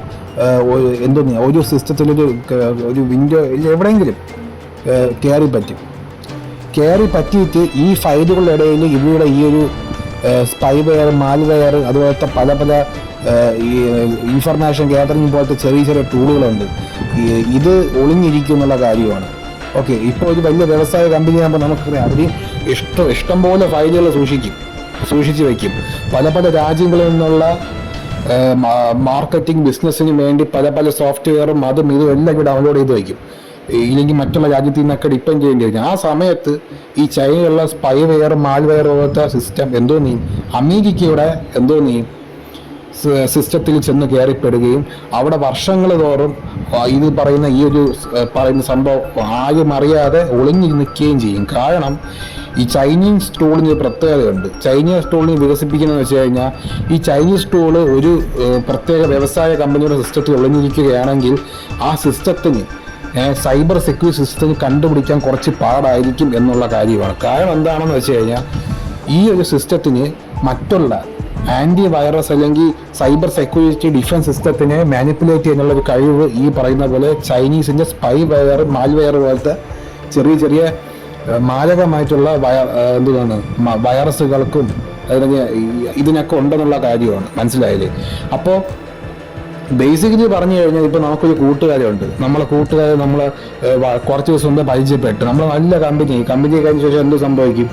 എന്തോന്ന് ഒരു സിസ്റ്റത്തിലൊരു വിൻഡോ എവിടെയെങ്കിലും കയറി പറ്റിയിട്ട് ഈ ഫയലുകളുടെ ഇടയിൽ ഇവരുടെ ഈ ഒരു സ്പൈവെയർ, മാൽവെയർ അതുപോലത്തെ പല പല ഈ ഇൻഫർമേഷൻ ഗ്യാതറിങ് പോലത്തെ ചെറിയ ചെറിയ ടൂളുകളുണ്ട്. ഇത് ഒളിഞ്ഞിരിക്കും എന്നുള്ള കാര്യമാണ്. ഓക്കെ. ഇപ്പോൾ ഒരു വലിയ വ്യവസായ കമ്പനിയാകുമ്പോൾ നമുക്കറിയാം അവർ ഇഷ്ടംപോലെ ഫയലുകൾ സൂക്ഷിച്ച് വയ്ക്കും. പല പല രാജ്യങ്ങളിൽ നിന്നുള്ള മാർക്കറ്റിംഗ് ബിസിനസ്സിന് വേണ്ടി പല പല സോഫ്റ്റ്വെയറും അതും ഇതും എല്ലാം ഇവിടെ ഡൗൺലോഡ് ചെയ്ത് വയ്ക്കും. ഇല്ലെങ്കിൽ മറ്റുള്ള രാജ്യത്തിൽ നിന്നൊക്കെ ഡിപ്പെൻഡ് ചെയ്യേണ്ടി വരും. ആ സമയത്ത് ഈ ചൈനയുള്ള സ്പൈവെയർ, മാൽവെയർ പോലത്തെ സിസ്റ്റം അമേരിക്കയുടെ സിസ്റ്റത്തിൽ ചെന്ന് കയറിപ്പെടുകയും അവിടെ വർഷങ്ങൾ തോറും ഇത് പറയുന്ന ഈ ഒരു പറയുന്ന സംഭവം ആരും അറിയാതെ ഒളിഞ്ഞു നിൽക്കുകയും ചെയ്യും. കാരണം ഈ ചൈനീസ് ടൂളിന് പ്രത്യേകതയുണ്ട്. ചൈനീസ് ടൂളിനെ വികസിപ്പിക്കുന്നതെന്ന് വെച്ച് കഴിഞ്ഞാൽ ഈ ചൈനീസ് ടൂള് ഒരു പ്രത്യേക വ്യവസായ കമ്പനിയുടെ സിസ്റ്റത്തിൽ ഒളിഞ്ഞിരിക്കുകയാണെങ്കിൽ ആ സിസ്റ്റത്തിന് സൈബർ സെക്യൂരിറ്റി സിസ്റ്റത്തിന് കണ്ടുപിടിക്കാൻ കുറച്ച് പാടായിരിക്കും എന്നുള്ള കാര്യമാണ്. കാരണം എന്താണെന്ന് വെച്ച് കഴിഞ്ഞാൽ ഈ ഒരു സിസ്റ്റത്തിന് മറ്റുള്ള ആൻറ്റി വൈറസ് അല്ലെങ്കിൽ സൈബർ സെക്യൂരിറ്റി ഡിഫൻസ് സിസ്റ്റത്തിനെ മാനിപ്പുലേറ്റ് ചെയ്യാനുള്ള ഒരു കഴിവ് ഈ പറയുന്ന പോലെ ചൈനീസിൻ്റെ സ്പൈവെയർ, മാൽവെയർ പോലത്തെ ചെറിയ ചെറിയ മാരകമായിട്ടുള്ള വൈറസുകൾക്കും ഇതിനൊക്കെ ഉണ്ടെന്നുള്ള കാര്യമാണ്. മനസ്സിലായില്ലേ? അപ്പോൾ ബേസിക്കലി പറഞ്ഞു കഴിഞ്ഞാൽ ഇപ്പോൾ നമുക്കൊരു കൂട്ടുകാരുണ്ട്. നമ്മളെ കൂട്ടുകാരെ നമ്മൾ കുറച്ച് ദിവസം മുമ്പ് പരിചയപ്പെട്ടു. നമ്മൾ നല്ല കമ്പനി കഴിഞ്ഞ ശേഷം എന്ത് സംഭവിക്കും?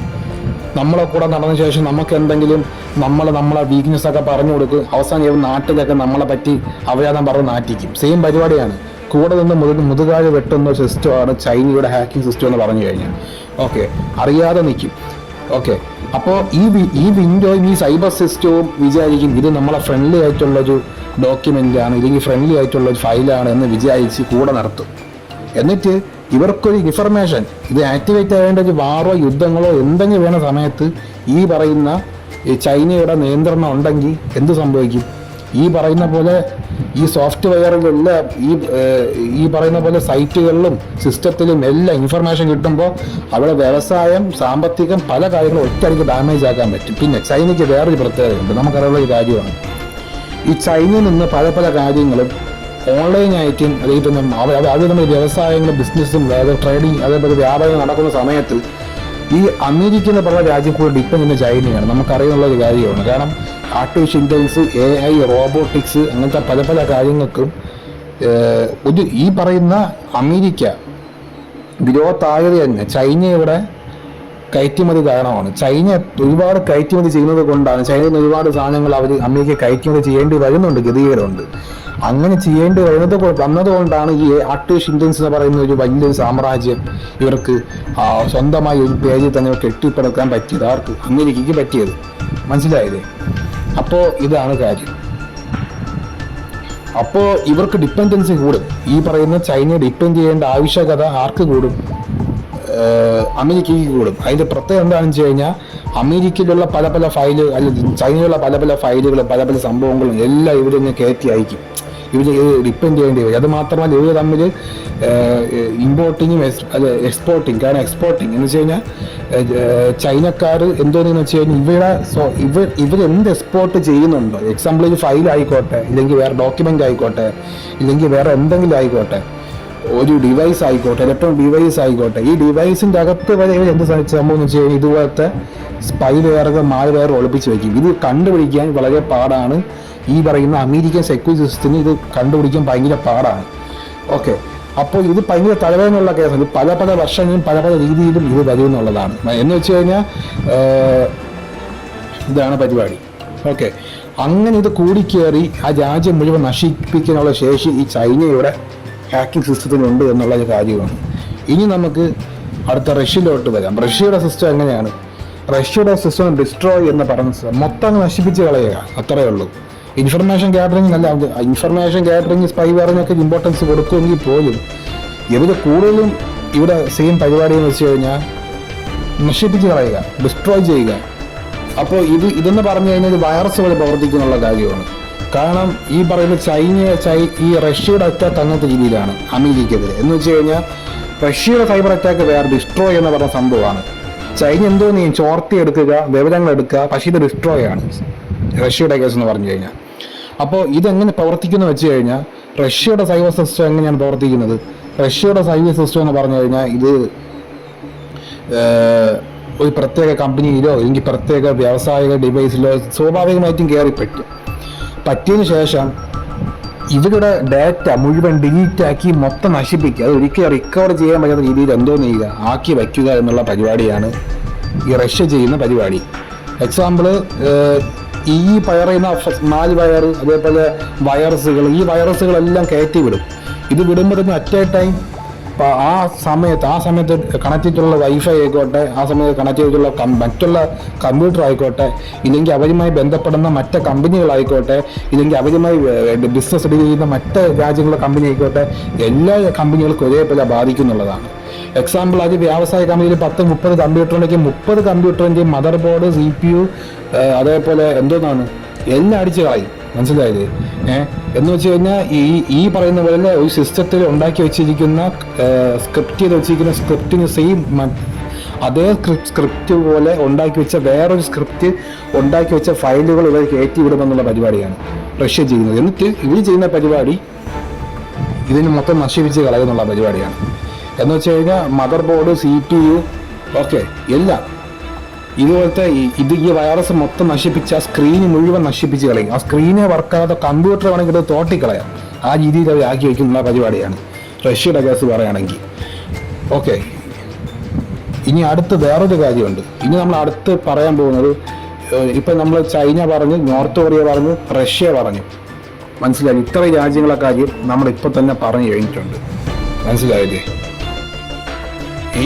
നമ്മളെ കൂടെ നടന്ന ശേഷം നമുക്ക് എന്തെങ്കിലും നമ്മളെ വീക്ക്നെസ് ഒക്കെ പറഞ്ഞു കൊടുക്കും. അവസാനം നാട്ടിലൊക്കെ നമ്മളെ പറ്റി അവയാതം പറഞ്ഞ് നാറ്റിക്കും. സെയിം പരിപാടിയാണ്. കൂടെ നിന്ന് മുതുകാല് വെട്ടുന്ന സിസ്റ്റമാണ് ചൈനയുടെ ഹാക്കിംഗ് സിസ്റ്റം എന്ന് പറഞ്ഞു കഴിഞ്ഞാൽ. ഓക്കെ, അറിയാതെ നിൽക്കും. ഓക്കെ, അപ്പോൾ ഈ വിൻഡോയും ഈ സൈബർ സിസ്റ്റവും വിചാരിക്കും ഇത് നമ്മളെ ഫ്രണ്ട്ലി ആയിട്ടുള്ളൊരു ഡോക്യുമെൻ്റാണ് ഇല്ലെങ്കിൽ ഫ്രണ്ട്ലി ആയിട്ടുള്ള ഒരു ഫയലാണ് എന്ന് വിചാരിച്ച് കൂടെ നടത്തും. എന്നിട്ട് ഇവർക്കൊരു ഇൻഫർമേഷൻ ഇത് ആക്ടിവേറ്റ് ആവേണ്ട ഒരു വാറോ യുദ്ധങ്ങളോ എന്തെങ്കിലും വേണ സമയത്ത് ഈ പറയുന്ന ചൈനയുടെ നിയന്ത്രണം ഉണ്ടെങ്കിൽ എന്ത് സംഭവിക്കും? ഈ പറയുന്ന പോലെ ഈ സോഫ്റ്റ്വെയറുകളിലെ ഈ പറയുന്ന പോലെ സൈറ്റുകളിലും സിസ്റ്റത്തിലും എല്ലാം ഇൻഫർമേഷൻ കിട്ടുമ്പോൾ അവിടെ വ്യവസായം, സാമ്പത്തികം, പല കാര്യങ്ങളും ഒറ്റയടിക്ക് ഡാമേജ് ആക്കാൻ പറ്റും. പിന്നെ ചൈനയ്ക്ക് വേറൊരു പ്രത്യേകതയുണ്ട്, നമുക്കറിയുള്ള ഒരു കാര്യമാണ്. ഈ ചൈനയിൽ നിന്ന് പല പല കാര്യങ്ങളും ഓൺലൈനായിട്ടും അല്ലെങ്കിൽ അത് നമ്മൾ വ്യവസായങ്ങളും ബിസിനസ്സും ട്രേഡിങ് അതേപോലെ വ്യാപാരം നടക്കുന്ന സമയത്ത് ഈ അമേരിക്ക എന്ന് പറഞ്ഞ രാജ്യം കൂടെ ഡിപ്പെൻഡ് ചെയ്യുന്ന ചൈനയാണ്. നമുക്കറിയാനുള്ള ഒരു കാര്യമാണ്. കാരണം ആർട്ടിഫിഷ്യൽ ഇൻ്റലിജൻസ്, AI, റോബോട്ടിക്സ് അങ്ങനത്തെ പല പല കാര്യങ്ങൾക്കും ഈ പറയുന്ന അമേരിക്ക ഗ്രോത്തായത് തന്നെ ചൈനയുടെ കയറ്റുമതി കാരണമാണ്. ചൈന ഒരുപാട് കയറ്റുമതി ചെയ്യുന്നത് കൊണ്ടാണ് ചൈനയിൽ നിന്ന് ഒരുപാട് സാധനങ്ങൾ അവർ അമേരിക്ക കയറ്റുമതി ചെയ്യേണ്ടി വരുന്നുണ്ട്, ഗതികേടുണ്ട്. അങ്ങനെ ചെയ്യേണ്ടി വന്നതുകൊണ്ടാണ് ഈ ആർട്ടിഫിഷ്യൽ ഇൻ്റലിജൻസ് എന്ന് പറയുന്ന ഒരു വലിയൊരു സാമ്രാജ്യം ഇവർക്ക് സ്വന്തമായി ഒരു പേജിൽ തന്നെ കെട്ടിപ്പടുക്കാൻ പറ്റിയത്. ആർക്ക്? അമേരിക്കയ്ക്ക് പറ്റിയത്. മനസ്സിലായില്ലേ? അപ്പോൾ ഇതാണ് കാര്യം. അപ്പോൾ ഇവർക്ക് ഡിപ്പെൻഡൻസി കൂടും. ഈ പറയുന്ന ചൈനയെ ഡിപ്പെൻഡ് ചെയ്യേണ്ട ആവശ്യകത ആർക്ക് കൂടും? അമേരിക്കയ്ക്ക് കൂടും. അതിൻ്റെ പ്രത്യേകത എന്താണെന്ന് വെച്ച് കഴിഞ്ഞാൽ അമേരിക്കയിലുള്ള പല പല ഫയല് അല്ലെങ്കിൽ ചൈനയിലുള്ള പല പല ഫയലുകളും പല പല സംഭവങ്ങളും എല്ലാം ഇവരൊന്ന് കയറ്റി അയക്കും. ഇവർ ഡിപ്പെൻഡ് ചെയ്യേണ്ടി വരും. അത് മാത്രമല്ല ഇവർ തമ്മിൽ ഇമ്പോർട്ടിങ്ങും എക്സ്പോർട്ടിങ്, കാരണം എക്സ്പോർട്ടിങ് എന്ന് വെച്ച് കഴിഞ്ഞാൽ ചൈനക്കാർ എന്തോന്ന് വെച്ച് കഴിഞ്ഞാൽ ഇവരെന്ത് എക്സ്പോർട്ട് ചെയ്യുന്നുണ്ടോ, എക്സാമ്പിൾ ഒരു ഫയൽ ആയിക്കോട്ടെ, ഇല്ലെങ്കിൽ വേറെ ഡോക്യുമെൻ്റ് ആയിക്കോട്ടെ, ഇല്ലെങ്കിൽ വേറെ എന്തെങ്കിലും ആയിക്കോട്ടെ, ഒരു ഡിവൈസ് ആയിക്കോട്ടെ, ഇലക്ട്രോണിക് ഡിവൈസ് ആയിക്കോട്ടെ, ഈ ഡിവൈസിൻ്റെ അകത്ത് വരെ ഇവർ എന്ത് സംഭവം എന്ന് വെച്ച് കഴിഞ്ഞാൽ ഇതുപോലത്തെ സ്പൈവെയറുകൾ, മാൽവെയർ ഒളിപ്പിച്ച് വയ്ക്കും. ഇത് കണ്ടുപിടിക്കാൻ വളരെ പാടാണ്. ഈ പറയുന്ന അമേരിക്കൻ സെക്യൂരിറ്റി സിസ്റ്റത്തിന് ഇത് കണ്ടുപിടിക്കാൻ ഭയങ്കര പാടാണ്. ഓക്കെ, അപ്പോൾ ഇത് ഭയങ്കര തലവേദനയുള്ള കേസാണ്. പല പല വർഷങ്ങളിലും പല പല രീതിയിലും ഇത് വരുമെന്നുള്ളതാണ്. എന്ന് വെച്ച് കഴിഞ്ഞാൽ ഇതാണ് പരിപാടി. ഓക്കെ, അങ്ങനെ ഇത് കൂടിക്കേറി ആ രാജ്യം മുഴുവൻ നശിപ്പിക്കാനുള്ള ശേഷി ഈ ചൈനയുടെ ഹാക്കിംഗ് സിസ്റ്റത്തിനുണ്ട് എന്നുള്ള ഒരു കാര്യമാണ്. ഇനി നമുക്ക് അടുത്ത റഷ്യയിലോട്ട് വരാം. റഷ്യയുടെ സിസ്റ്റം എങ്ങനെയാണ്? റഷ്യയുടെ സിസ്റ്റം ഡിസ്ട്രോയ് എന്ന് പറഞ്ഞ മൊത്തം നശിപ്പിച്ച് കളയുക, അത്രയേ ഉള്ളൂ. ഇൻഫർമേഷൻ ഗാദറിങ് അല്ല, ഇൻഫർമേഷൻ ഗാദറിങ് സ്പൈവെയറിനൊക്കെ ഇമ്പോർട്ടൻസ് കൊടുക്കുമെങ്കിൽ പോലും ഇവർ കൂടുതലും ഇവിടെ സെയിം പരിപാടി എന്ന് വെച്ച് കഴിഞ്ഞാൽ നശിപ്പിച്ച് കളയുക, ഡിസ്ട്രോയ് ചെയ്യുക. അപ്പോൾ ഇതെന്ന് പറഞ്ഞു കഴിഞ്ഞാൽ വൈറസ് പോലെ പ്രവർത്തിക്കുന്നുള്ള കാര്യമാണ്. കാരണം ഈ പറയുന്ന ഈ റഷ്യയുടെ അറ്റാക്ക് അങ്ങനത്തെ രീതിയിലാണ് അമേരിക്കക്കെതിരെ. എന്ന് വെച്ച് കഴിഞ്ഞാൽ റഷ്യയുടെ സൈബർ അറ്റാക്ക് വേറെ, ഡിസ്ട്രോയ് എന്ന് പറഞ്ഞ സംഭവമാണ്. ചൈന എന്തോ ചോർത്തി എടുക്കുക, വിവരങ്ങൾ എടുക്കുക, പക്ഷേ ഇത് ഡിസ്ട്രോയ് ആണ് റഷ്യയുടെ കേസ് എന്ന് പറഞ്ഞു കഴിഞ്ഞാൽ. അപ്പോൾ ഇതെങ്ങനെ പ്രവർത്തിക്കുന്നു വെച്ച് കഴിഞ്ഞാൽ റഷ്യയുടെ സൈബർ സിസ്റ്റം എങ്ങനെയാണ് പ്രവർത്തിക്കുന്നത്? റഷ്യയുടെ സൈബർ സിസ്റ്റം എന്ന് പറഞ്ഞു കഴിഞ്ഞാൽ ഇത് ഒരു പ്രത്യേക കമ്പനിയിലോ അല്ലെങ്കിൽ പ്രത്യേക വ്യാവസായിക ഡിവൈസിലോ സ്വാഭാവികമായിട്ടും കയറി പറ്റിയതിനു ശേഷം ഇവരുടെ ഡാറ്റ മുഴുവൻ ഡിലീറ്റാക്കി മൊത്തം നശിപ്പിക്കുക, അത് ഒരിക്കലും റിക്കവർ ചെയ്യാൻ പറ്റാത്ത രീതിയിൽ എന്തോ ചെയ്യുക, ആക്കി വയ്ക്കുക എന്നുള്ള പരിപാടിയാണ് ഈ റഷ്യ ചെയ്യുന്ന പരിപാടി. എക്സാമ്പിള് ഈ പറയുന്ന മാൽവെയർ, അതേപോലെ വൈറസുകൾ, ഈ വൈറസുകളെല്ലാം കയറ്റി വിടും. ഇത് വിടുമ്പോൾ തന്നെ അറ്റ് എ ടൈം ആ സമയത്ത് കണക്ട് ചെയ്തിട്ടുള്ള വൈഫൈ ആയിക്കോട്ടെ, ആ സമയത്ത് കണക്ട് ചെയ്തിട്ടുള്ള മറ്റുള്ള കമ്പ്യൂട്ടർ ആയിക്കോട്ടെ, ഇല്ലെങ്കിൽ അവരുമായി ബന്ധപ്പെടുന്ന മറ്റ് കമ്പനികളായിക്കോട്ടെ, ഇല്ലെങ്കിൽ അവരുമായി ബിസിനസ് ഡീൽ ചെയ്യുന്ന മറ്റ് രാജ്യങ്ങളുടെ കമ്പനി ആയിക്കോട്ടെ, എല്ലാ കമ്പനികൾക്കും ഒരേപോലെ ബാധിക്കുന്നുള്ളതാണ്. എക്സാമ്പിൾ, അത് വ്യാവസായ കമ്പനിയിൽ 10-30 കമ്പ്യൂട്ടർ ഉണ്ടെങ്കിൽ 30 കമ്പ്യൂട്ടറിൻ്റെയും മദർ ബോർഡ്, CPU, അതേപോലെ എന്തോന്നാണ് എല്ലാം അടിച്ച് കളയും. മനസ്സിലായത്? എന്ന് വെച്ച് കഴിഞ്ഞാൽ ഈ പറയുന്ന പോലെ ഒരു സിസ്റ്റത്തിൽ ഉണ്ടാക്കി വെച്ചിരിക്കുന്ന സ്ക്രിപ്റ്റ് ചെയ്ത് വെച്ചിരിക്കുന്ന സ്ക്രിപ്റ്റിന് സെയിം അതേ സ്ക്രിപ്റ്റ് പോലെ ഉണ്ടാക്കി വെച്ച വേറൊരു സ്ക്രിപ്റ്റ് ഉണ്ടാക്കി വെച്ച ഫയലുകൾ ഇവർ കയറ്റി വിടുമെന്നുള്ള പരിപാടിയാണ് റഷ്യ ചെയ്യുന്നത്. എന്നിട്ട് ഇവർ ചെയ്യുന്ന പരിപാടി ഇതിന് മൊത്തം നശിപ്പിച്ച് കളയുന്നുള്ള പരിപാടിയാണ്. എന്ന് വെച്ച് കഴിഞ്ഞാൽ മദർ ബോർഡ്, CPU, ഓക്കെ, എല്ലാം ഇതുപോലത്തെ ഈ വൈറസ് മൊത്തം നശിപ്പിച്ച് ആ സ്ക്രീന് മുഴുവൻ നശിപ്പിച്ച് കളയും. ആ സ്ക്രീനെ വർക്കാകാതെ കമ്പ്യൂട്ടർ വേണമെങ്കിൽ ഇത് തോട്ടിക്കളയാം. ആ രീതിയിൽ അവർ ആക്കി വയ്ക്കുന്ന പരിപാടിയാണ് റഷ്യയുടെ കേസ് പറയുകയാണെങ്കിൽ. ഓക്കെ, ഇനി അടുത്ത് വേറൊരു കാര്യമുണ്ട്. ഇനി നമ്മൾ അടുത്ത് പറയാൻ പോകുന്നത്, ഇപ്പം നമ്മൾ ചൈന പറഞ്ഞു, നോർത്ത് കൊറിയ പറഞ്ഞു, റഷ്യ പറഞ്ഞു. മനസ്സിലായി? ഇത്ര രാജ്യങ്ങളെ കാര്യം നമ്മളിപ്പോൾ തന്നെ പറഞ്ഞു കഴിഞ്ഞിട്ടുണ്ട്. മനസ്സിലായില്ലേ?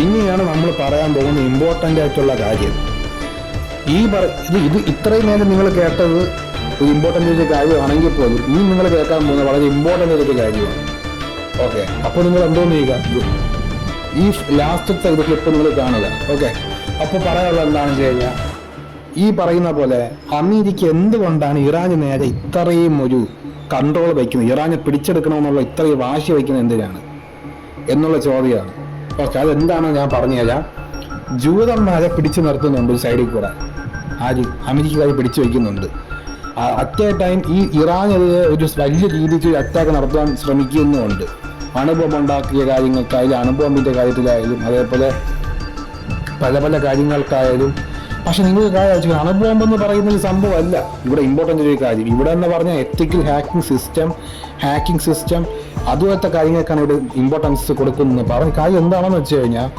ഇനിയാണ് നമ്മൾ പറയാൻ പോകുന്ന ഇമ്പോർട്ടൻ്റ് ആയിട്ടുള്ള കാര്യം. ഇത് ഇത്രയും നേരം നിങ്ങൾ കേട്ടത് ഒരു ഇമ്പോർട്ടൻ്റ് ആയിട്ട് കാര്യമാണെങ്കിൽ പോലും ഇനി നിങ്ങൾ കേൾക്കാൻ പോകുന്നത് വളരെ ഇമ്പോർട്ടൻ്റ് ആയിട്ട് കാര്യമാണ്. ഓക്കെ, അപ്പോൾ നിങ്ങൾ എന്തോന്ന് ചെയ്യുക, ഈ ലാസ്റ്റത്തെ ഇത് ക്ലിപ്പ് നിങ്ങൾ കാണുക. ഓക്കെ, അപ്പോൾ പറയാനുള്ളത് എന്താണെന്ന് വെച്ച് കഴിഞ്ഞാൽ ഈ പറയുന്ന പോലെ അമേരിക്ക എന്തുകൊണ്ടാണ് ഇറാന് നേരെ ഇത്രയും ഒരു കൺട്രോൾ വയ്ക്കുന്നത്, ഇറാനെ പിടിച്ചെടുക്കണമെന്നുള്ള ഇത്രയും വാശി വയ്ക്കുന്നത് എന്തിനാണ് എന്നുള്ള ചോദ്യമാണ്. ഓക്കെ, അതെന്താണെന്ന് ഞാൻ പറഞ്ഞുതരാം. ജൂതന്മാരെ പിടിച്ചു നിർത്തുന്നുണ്ട് ഒരു സൈഡിൽ കൂടെ, അമേരിക്കക്കാരെ പിടിച്ചു വയ്ക്കുന്നുണ്ട്. അറ്റ് എ ടൈം ഈ ഇറാനെതിരെ ഒരു വലിയ രീതിക്ക് അറ്റാക്ക് നടത്താൻ ശ്രമിക്കുന്നുമുണ്ട്. അണുബോംബ് ഉണ്ടാക്കിയ കാര്യങ്ങൾക്കായാലും അണുബോംബിൻ്റെ കാര്യത്തിലായാലും അതേപോലെ പല പല കാര്യങ്ങൾക്കായാലും. പക്ഷെ നിങ്ങൾ കാര്യം അണുബോംബ് എന്ന് പറയുന്ന ഒരു സംഭവമല്ല ഇവിടെ ഇമ്പോർട്ടൻ്റ് ഒരു കാര്യം. ഇവിടെ എന്ന് പറഞ്ഞാൽ എത്തിക്കൽ ഹാക്കിംഗ് സിസ്റ്റം അതുപോലത്തെ കാര്യങ്ങൾക്കാണ് ഇവിടെ ഇമ്പോർട്ടൻസ് കൊടുക്കുന്നത്. പറഞ്ഞ കാര്യം എന്താണെന്ന് വെച്ച് കഴിഞ്ഞാൽ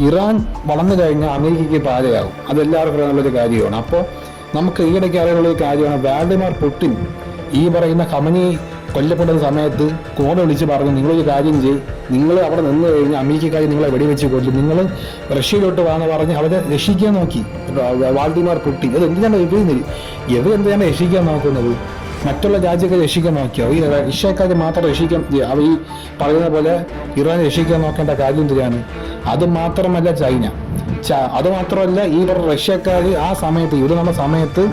ഇറാൻ വളർന്നു കഴിഞ്ഞാൽ അമേരിക്കയ്ക്ക് പാതയാകും, അതെല്ലാവർക്കും അറിയാനുള്ളൊരു കാര്യമാണ്. അപ്പോൾ നമുക്ക് ഈയിടയ്ക്ക് അറിയാനുള്ളൊരു കാര്യമാണ്, വ്ളാഡിമിർ പുടിൻ ഈ പറയുന്ന ഖമനി കൊല്ലപ്പെടുന്ന സമയത്ത് കോൾ വിളിച്ച് പറഞ്ഞു, നിങ്ങളൊരു കാര്യം ചെയ്യും, നിങ്ങൾ അവിടെ നിന്ന് കഴിഞ്ഞാൽ അമേരിക്കക്കാർ നിങ്ങളെ വെടിവെച്ച് കൊല്ലും, നിങ്ങൾ റഷ്യയിലോട്ട് വാന്ന് പറഞ്ഞ് അവരെ രക്ഷിക്കാൻ നോക്കി വ്ളാഡിമിർ പുടിൻ. ഇത് എന്തിനാണ് ഇവരെന്തിനാണ് രക്ഷിക്കാൻ നോക്കുന്നത്? മറ്റുള്ള രാജ്യക്കാർ രക്ഷിക്കാൻ നോക്കിയോ? ഈ റഷ്യക്കാർ മാത്രം രക്ഷിക്കാൻ, അവ ഈ പറയുന്ന പോലെ ഇറാൻ രക്ഷിക്കാൻ നോക്കേണ്ട കാര്യം എന്തിനാണ്? അത് മാത്രമല്ല ചൈന, അത് മാത്രമല്ല ഈ റഷ്യക്കാർ ആ സമയത്ത് ഇവിടെ നമ്മുടെ സമയത്ത്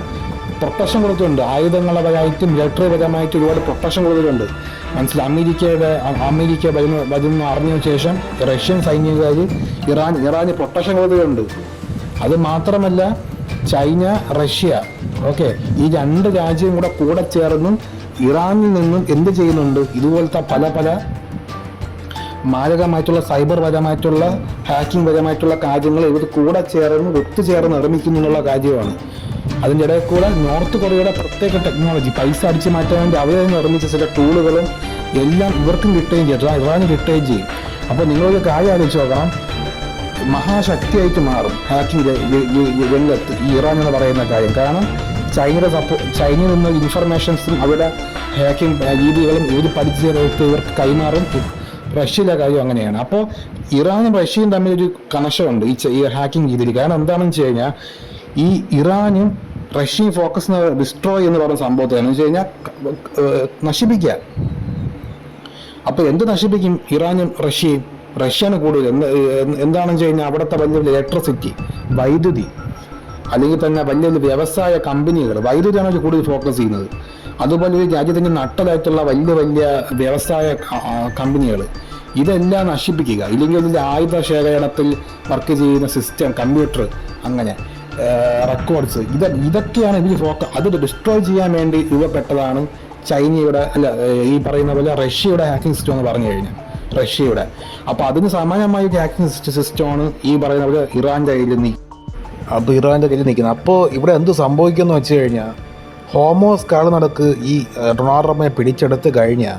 പ്രൊട്ടക്ഷൻ കൊടുത്തിട്ടുണ്ട്, ആയുധങ്ങളെ പരമായിട്ടും മിലിറ്ററി പരമായിട്ടും ഒരുപാട് പ്രൊട്ടക്ഷൻ കൊടുത്തിട്ടുണ്ട്. അമേരിക്ക വരുന്ന അറിഞ്ഞതിന് ശേഷം റഷ്യൻ സൈനികർ ഇറാന് പ്രൊട്ടക്ഷൻ കൊടുത്തിട്ടുണ്ട്. അത് മാത്രമല്ല ചൈന, റഷ്യ, ഓക്കെ, ഈ രണ്ട് രാജ്യവും കൂടെ ചേർന്ന് ഇറാനിൽ നിന്നും എന്ത് ചെയ്യുന്നുണ്ട്? ഇതുപോലത്തെ പല പല മാരകമായിട്ടുള്ള സൈബർ പരമായിട്ടുള്ള ഹാക്കിംഗ് പരമായിട്ടുള്ള കാര്യങ്ങൾ ഇവർ ഒത്തുചേർന്ന് നിർമ്മിക്കുന്നു എന്നുള്ള കാര്യമാണ്. അതിൻ്റെ ഇടയിൽ കൂടെ നോർത്ത് കൊറിയയുടെ പ്രത്യേക ടെക്നോളജി, പൈസ അടിച്ചു മാറ്റാൻ വേണ്ടി അവർ നിർമ്മിച്ച ചില ടൂളുകളും എല്ലാം ഇവർക്കും കിട്ടുകയും ചെയ്യും, ഇറാന് കിട്ടുകയും ചെയ്യും. അപ്പോൾ നിങ്ങളൊരു കാര്യം ആലോചിച്ച് നോക്കണം, മഹാശക്തിയായിട്ട് മാറും ഹാക്കിംഗ് രംഗത്ത് ഈ ഇറാൻ എന്ന് പറയുന്ന കാര്യം. കാരണം ചൈനയിൽ നിന്ന് ഇൻഫർമേഷൻസും അവരുടെ ഹാക്കിംഗ് രീതികളും ഇവർ പഠിച്ചെടുത്ത് ഇവർക്ക് കൈമാറും. റഷ്യയിലെ കാര്യം അങ്ങനെയാണ്. അപ്പോൾ ഇറാനും റഷ്യയും തമ്മിലൊരു കണക്ഷനുണ്ട് ഈ ഹാക്കിംഗ് രീതിയിൽ. കാരണം എന്താണെന്ന് വെച്ച് കഴിഞ്ഞാൽ ഈ ഇറാനും റഷ്യയും ഫോക്കസ് ഡിസ്ട്രോയ് എന്ന് പറയുന്ന സംഭവത്തിലാണ് വെച്ച് കഴിഞ്ഞാൽ നശിപ്പിക്കുക. അപ്പോൾ എന്ത് നശിപ്പിക്കും? ഇറാനും റഷ്യയും. റഷ്യയാണ് കൂടുതൽ എന്താണെന്ന് വെച്ച് കഴിഞ്ഞാൽ അവിടുത്തെ വലിയ ഇലക്ട്രിസിറ്റി, വൈദ്യുതി, അല്ലെങ്കിൽ തന്നെ വലിയ വ്യവസായ കമ്പനികൾ, വൈദ്യുതിയാണ് അവർ കൂടുതൽ ഫോക്കസ് ചെയ്യുന്നത്. അതുപോലെ ഈ രാജ്യത്തിൻ്റെ നട്ടലായിട്ടുള്ള വലിയ വ്യവസായ കമ്പനികൾ, ഇതെല്ലാം നശിപ്പിക്കുക. ഇല്ലെങ്കിൽ ഇതിൻ്റെ ആയുധ ശേഖരണത്തിൽ വർക്ക് ചെയ്യുന്ന സിസ്റ്റം, കമ്പ്യൂട്ടർ, അങ്ങനെ റെക്കോർഡ്സ്, ഇതൊക്കെയാണ് ഇവർ അത് ഡിസ്ട്രോയ് ചെയ്യാൻ വേണ്ടി രൂപപ്പെട്ടതാണ് ചൈനയുടെ ഈ പറയുന്ന പോലെ റഷ്യയുടെ ഹാക്കിംഗ് സിസ്റ്റം എന്ന് പറഞ്ഞു കഴിഞ്ഞാൽ റഷ്യയുടെ. അപ്പോൾ അതിന് സമാനമായ ഹാക്കിംഗ് സിസ്റ്റമാണ് ഈ പറയുന്ന പോലെ ഇറാൻ്റെ കയ്യിൽ നിൽക്കുന്നത്. അപ്പോൾ ഇവിടെ എന്ത് സംഭവിക്കുമെന്ന് വെച്ച് കഴിഞ്ഞാൽ ഹോമോസ് കാളുനടക്ക് ഈ ഡൊണാൾഡ് ട്രംപിനെ പിടിച്ചെടുത്ത് കഴിഞ്ഞാൽ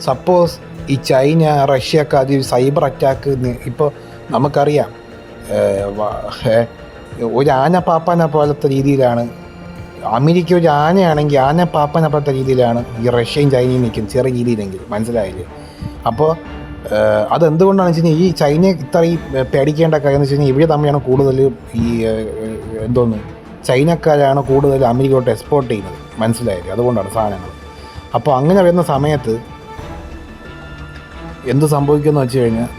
സപ്പോസ് ഈ ചൈന, റഷ്യക്ക് അത് സൈബർ അറ്റാക്ക്. ഇപ്പോൾ നമുക്കറിയാം ഒരു ആനപ്പാപ്പാനെ പോലത്തെ രീതിയിലാണ് അമേരിക്ക, ഒരു ആനയാണെങ്കിൽ ആനപ്പാപ്പാനെ പോലത്തെ രീതിയിലാണ് ഈ റഷ്യയും ചൈനയും നിൽക്കുന്നത്, ചെറിയ രീതിയിലെങ്കിലും, മനസ്സിലായില്ലേ? അപ്പോൾ അതെന്തുകൊണ്ടാണെന്ന് വെച്ച് കഴിഞ്ഞാൽ ഈ ചൈനയെ ഇത്രയും പേടിക്കേണ്ട കാര്യം എന്ന് വെച്ച് കഴിഞ്ഞാൽ ഇവർ തമ്മിലാണ് കൂടുതൽ ഈ ചൈനക്കാരാണ് കൂടുതൽ അമേരിക്കയോട്ട് എക്സ്പോർട്ട് ചെയ്യുന്നത്, മനസ്സിലായില്ലേ? അതുകൊണ്ടാണ് സാധനങ്ങൾ. അപ്പോൾ അങ്ങനെ വരുന്ന സമയത്ത് എന്ത് സംഭവിക്കുമെന്ന് വെച്ച് കഴിഞ്ഞാൽ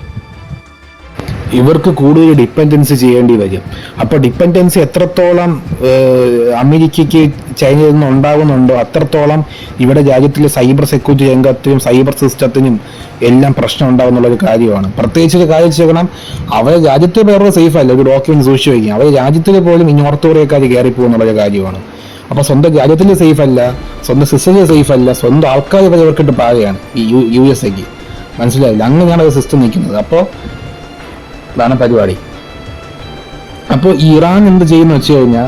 ഇവർക്ക് കൂടുതൽ ഡിപ്പെൻഡൻസി ചെയ്യേണ്ടി വരും. അപ്പോൾ ഡിപ്പെൻഡൻസി എത്രത്തോളം അമേരിക്കയ്ക്ക് ചൈനയിൽ നിന്ന് ഉണ്ടാകുന്നുണ്ടോ അത്രത്തോളം ഇവിടെ രാജ്യത്തിലെ സൈബർ സെക്യൂരിറ്റി രംഗത്തിനും സൈബർ സിസ്റ്റത്തിനും എല്ലാം പ്രശ്നം ഉണ്ടാകുന്നുള്ളൊരു കാര്യമാണ്. പ്രത്യേകിച്ച് ഒരു കാര്യം ചെയ്യണം, അവരെ രാജ്യത്തെ വേറെ സേഫ് അല്ല, ഒരു ഡോക്യുമെന്റ് സൂക്ഷിച്ച് വയ്ക്കും. അവർ രാജ്യത്തിൽ പോലും ഈ നോർത്ത് കൊറിയക്കാർ കയറി പോകുന്നുള്ളൊരു കാര്യമാണ്. അപ്പോൾ സ്വന്തം രാജ്യത്തിൽ സേഫ് അല്ല, സ്വന്തം സിസ്റ്റത്തിൽ സേഫ് അല്ല, സ്വന്തം ആൾക്കാർ വരെ ഇവർക്കിട്ട് പാകയാണ് ഈ USA-ക്ക്, മനസ്സിലായില്ല? അങ്ങനെയാണ് ഒരു സിസ്റ്റം നിൽക്കുന്നത്. അപ്പോൾ അതാണ് പരിപാടി. അപ്പോൾ ഇറാൻ എന്ത് ചെയ്യുന്ന വെച്ച് കഴിഞ്ഞാൽ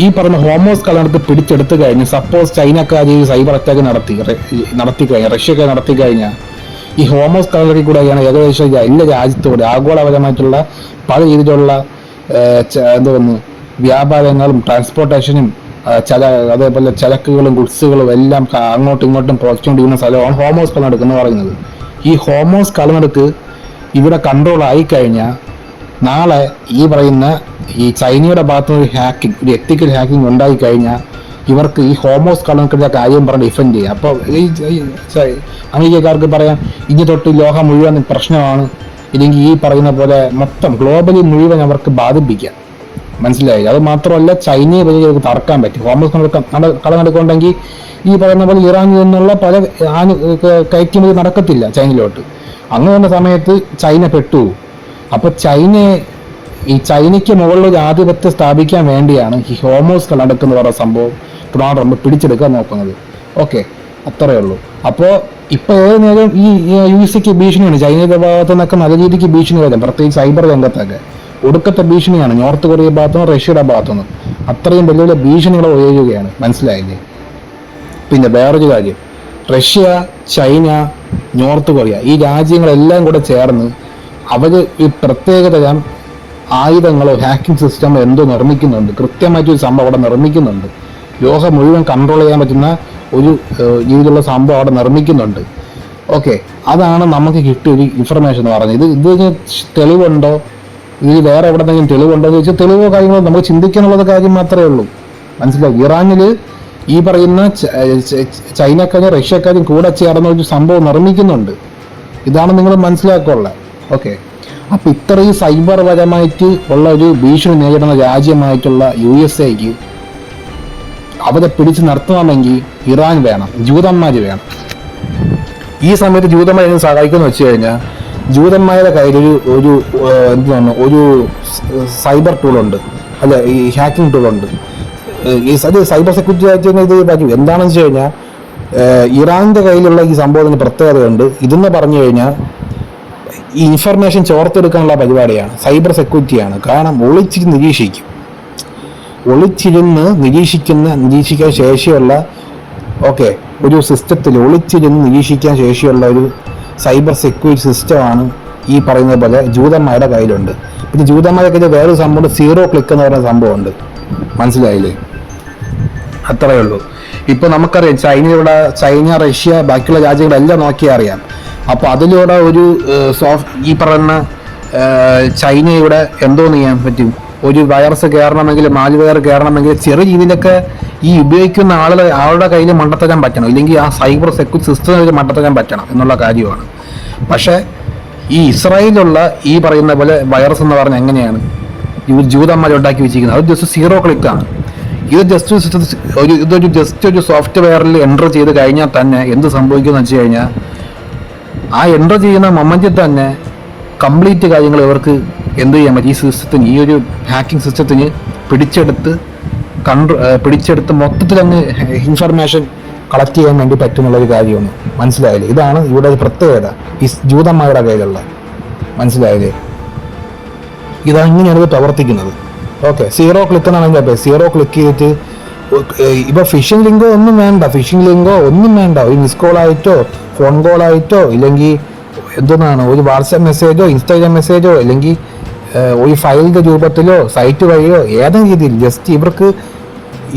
ഈ പറഞ്ഞ ഹോമോസ് കളർക്ക് പിടിച്ചെടുത്ത് കഴിഞ്ഞ് സപ്പോസ് ചൈനക്കാർ സൈബർ അറ്റാക്ക് നടത്തി കഴിഞ്ഞാൽ, റഷ്യക്കാർ നടത്തി കഴിഞ്ഞാൽ ഈ ഹോമോസ് കളറിൽ കൂടെയാണ് ഏകദേശം എല്ലാ രാജ്യത്തോടെ ആഗോളപരമായിട്ടുള്ള പല രീതിയിലുള്ള വ്യാപാരങ്ങളും ട്രാൻസ്പോർട്ടേഷനും അതേപോലെ ചരക്കുകളും ഗുഡ്സുകളും എല്ലാം അങ്ങോട്ടും ഇങ്ങോട്ടും പുറത്തുകൊണ്ടിരിക്കുന്ന സ്ഥലമാണ് ഹോമോസ് കളനടുക്ക് എന്ന് പറയുന്നത്. ഈ ഹോമോസ് കളനടുക്ക് ഇവിടെ കൺട്രോൾ ആയിക്കഴിഞ്ഞാൽ നാളെ ഈ പറയുന്ന ഈ ചൈനയുടെ ഭാഗത്തുനിന്ന് ഒരു എത്തിക്കൽ ഹാക്കിംഗ് ഉണ്ടായിക്കഴിഞ്ഞാൽ ഇവർക്ക് ഈ ഹോമോസ് കളനടുക്കിൻ്റെ കാര്യം പറഞ്ഞ് ഡിഫെൻഡ് ചെയ്യാം. അപ്പോൾ ഈ അമേരിക്കക്കാർക്ക് പറയാം, ഇനി തൊട്ട് ലോകം മുഴുവൻ പ്രശ്നമാണ്, ഇല്ലെങ്കിൽ ഈ പറയുന്ന പോലെ മൊത്തം ഗ്ലോബലി മുഴുവൻ അവർക്ക് ബാധിപ്പിക്കാം. മനസ്സിലായി. അത് മാത്രമല്ല ചൈനയെ വലിയ തറക്കാൻ പറ്റും. ഹോമസ് കട നടക്കുന്നുണ്ടെങ്കിൽ ഈ പറയുന്ന പോലെ ഇറാനിൽ നിന്നുള്ള പല കയറ്റുമതി നടക്കത്തില്ല ചൈനയിലോട്ട്. അങ്ങനെ സമയത്ത് ചൈന പെട്ടു. അപ്പൊ ഈ ചൈനയ്ക്ക് മുകളിൽ ഒരു ആധിപത്യം സ്ഥാപിക്കാൻ വേണ്ടിയാണ് ഈ ഹോമോസ് കടക്ക് എന്ന് പറയുന്ന സംഭവം ഡൊണാൾഡ് ട്രംപ് പിടിച്ചെടുക്കാൻ നോക്കുന്നത്. ഓക്കെ, അത്രയേ ഉള്ളൂ. അപ്പോൾ ഇപ്പൊ ഏത് നേരം ഈ US ഭീഷണിയാണ്. ചൈനയുടെ ഭാഗത്തു നിന്നൊക്കെ നല്ല രീതിക്ക് ഭീഷണി വരും, പ്രത്യേകിച്ച് സൈബർ രംഗത്തൊക്കെ ഒടുക്കത്തെ ഭീഷണിയാണ്. നോർത്ത് കൊറിയ ഭാഗത്തുനിന്നും റഷ്യയുടെ ഭാഗത്തുനിന്നും അത്രയും വലിയ വലിയ ഭീഷണികൾ ഉയരുകയാണ്. മനസ്സിലായില്ലേ? പിന്നെ വേറൊരു കാര്യം, റഷ്യ, ചൈന, നോർത്ത് കൊറിയ ഈ രാജ്യങ്ങളെല്ലാം കൂടെ ചേർന്ന് അവർ ഈ പ്രത്യേകതരം ആയുധങ്ങളോ ഹാക്കിംഗ് സിസ്റ്റമോ എന്തോ നിർമ്മിക്കുന്നുണ്ട്. കൃത്യമായിട്ടൊരു സംഭവം അവിടെ നിർമ്മിക്കുന്നുണ്ട്. ലോകം മുഴുവൻ കൺട്രോൾ ചെയ്യാൻ പറ്റുന്ന ഒരു രീതിയിലുള്ള സംഭവം അവിടെ നിർമ്മിക്കുന്നുണ്ട്. ഓക്കെ, അതാണ് നമുക്ക് കിട്ടിയൊരു ഇൻഫർമേഷൻ എന്ന് പറഞ്ഞത്. ഇതിന് തെളിവുണ്ടോ, ഇതിൽ വേറെ എവിടെന്നെങ്കിലും തെളിവുണ്ടോ എന്ന് ചോദിച്ചാൽ തെളിവോ കാര്യങ്ങളോ നമുക്ക് ചിന്തിക്കാനുള്ള കാര്യം മാത്രമേ ഉള്ളൂ. മനസ്സിലായി? ഇറാനിൽ ഈ പറയുന്ന ചൈനക്കാരും റഷ്യക്കാരും കൂടെ ചേർന്ന ഒരു സംഭവം നിർമ്മിക്കുന്നുണ്ട്. ഇതാണ് നിങ്ങൾ മനസ്സിലാക്കുള്ളത്. ഓക്കെ, അപ്പൊ ഇത്രയും സൈബർ പരമായിട്ട് ഉള്ള ഒരു ഭീഷണി നേരിടുന്ന രാജ്യമായിട്ടുള്ള USA അവരെ പിടിച്ചു നിർത്തണമെങ്കിൽ ഇറാൻ വേണം, ജൂതന്മാർ വേണം. ഈ സമയത്ത് ജൂതന്മാരെ സഹായിക്കുമെന്ന് വെച്ച് കഴിഞ്ഞാൽ ജൂതന്മാരുടെ കയ്യിൽ ഒരു സൈബർ ടൂളുണ്ട്, അല്ല ഈ ഹാക്കിംഗ് ടൂളുണ്ട്. അത് സൈബർ സെക്യൂരിറ്റി ആയിട്ട് ഇത് പറ്റും. എന്താണെന്ന് വെച്ച് കഴിഞ്ഞാൽ ഇറാന്റെ കയ്യിലുള്ള ഈ സംഭവത്തിന് പ്രത്യേകതയുണ്ട്. ഇതെന്ന് പറഞ്ഞു കഴിഞ്ഞാൽ ഈ ഇൻഫർമേഷൻ ചോർത്തെടുക്കാനുള്ള പരിപാടിയാണ്, സൈബർ സെക്യൂരിറ്റിയാണ്. കാരണം ഒളിച്ചിരുന്ന് നിരീക്ഷിക്കാൻ ശേഷിയുള്ള ഒരു സിസ്റ്റത്തിൽ ഒളിച്ചിരുന്ന് നിരീക്ഷിക്കാൻ ശേഷിയുള്ള ഒരു സൈബർ സെക്യൂരിറ്റി സിസ്റ്റമാണ് ഈ പറയുന്ന പോലെ ജൂതന്മാരുടെ കയ്യിലുണ്ട്. പിന്നെ ജൂതന്മാരുടെ കയ്യിൽ വേറൊരു സംഭവം സീറോ ക്ലിക്ക് എന്ന് പറയുന്ന സംഭവമുണ്ട്. മനസ്സിലായില്ലേ? അത്രയേ ഉള്ളൂ. ഇപ്പൊ നമുക്കറിയാം ചൈന, റഷ്യ, ബാക്കിയുള്ള രാജ്യങ്ങളെല്ലാം നോക്കിയാൽ അറിയാം. അപ്പൊ അതിലൂടെ ഒരു ഈ പറയുന്ന ചൈനയുടെ എന്തോന്ന് ചെയ്യാൻ പറ്റും, ഒരു വൈറസ് കയറണമെങ്കിൽ, മാൽവെയർ കയറണമെങ്കിൽ ചെറിയ രീതിയിലൊക്കെ ഈ ഉപയോഗിക്കുന്ന ആളുടെ കയ്യിൽ മണ്ടത്തരാൻ പറ്റണം, ഇല്ലെങ്കിൽ ആ സൈബർ സെക്യൂരിറ്റി സിസ്റ്റത്തിൽ മണ്ടത്തരാൻ പറ്റണം എന്നുള്ള കാര്യമാണ്. പക്ഷേ ഈ ഇസ്രായേലിലുള്ള ഈ പറയുന്ന പോലെ വൈറസ് എന്ന് പറഞ്ഞാൽ എങ്ങനെയാണ് ഇവർ ജൂതന്മാർ ഉണ്ടാക്കി വെച്ചിരിക്കുന്നത്? അത് ജസ്റ്റ് സീറോ ക്ലിക്കാണ്. ഇതൊരു ജസ്റ്റ് ഒരു സോഫ്റ്റ്വെയറിൽ എൻ്റർ ചെയ്ത് കഴിഞ്ഞാൽ തന്നെ എന്ത് സംഭവിക്കുമെന്ന് വെച്ച് കഴിഞ്ഞാൽ ആ എൻ്റർ ചെയ്യുന്ന മൊമെന്റിൽ തന്നെ കംപ്ലീറ്റ് കാര്യങ്ങൾ ഇവർക്ക് എന്ത് ചെയ്യാൻ പറ്റും, ഈ സിസ്റ്റത്തിന്, ഈ ഒരു ഹാക്കിംഗ് സിസ്റ്റത്തിന് പിടിച്ചെടുത്ത് മൊത്തത്തിൽ അങ്ങ് ഇൻഫർമേഷൻ കളക്ട് ചെയ്യാൻ വേണ്ടി പറ്റുന്നുള്ളൊരു കാര്യമാണ്. മനസ്സിലായില്ലേ? ഇതാണ് ഇവിടെ പ്രത്യേകത ഈ ജൂതന്മാരുടെ കയ്യിലുള്ള. മനസ്സിലായില്ലേ? ഇതങ്ങനെയാണ് ഇത് പ്രവർത്തിക്കുന്നത്. ഓക്കെ, സീറോ ക്ലിക്ക് എന്നാണ്. സീറോ ക്ലിക്ക് ചെയ്തിട്ട് ഇപ്പൊ ഫിഷിംഗ് ലിങ്കോ ഒന്നും വേണ്ട, ഒരു മിസ് കോൾ ആയിട്ടോ ഫോൺ കോൾ ആയിട്ടോ ഇല്ലെങ്കിൽ എന്താണ് ഒരു വാട്സാപ്പ് മെസ്സേജോ ഇൻസ്റ്റാഗ്രാം മെസ്സേജോ അല്ലെങ്കിൽ ഒരു ഫയലിന്റെ രൂപത്തിലോ സൈറ്റ് വഴിയോ ഏതെങ്കിലും രീതിയിൽ ജസ്റ്റ് ഇവർക്ക്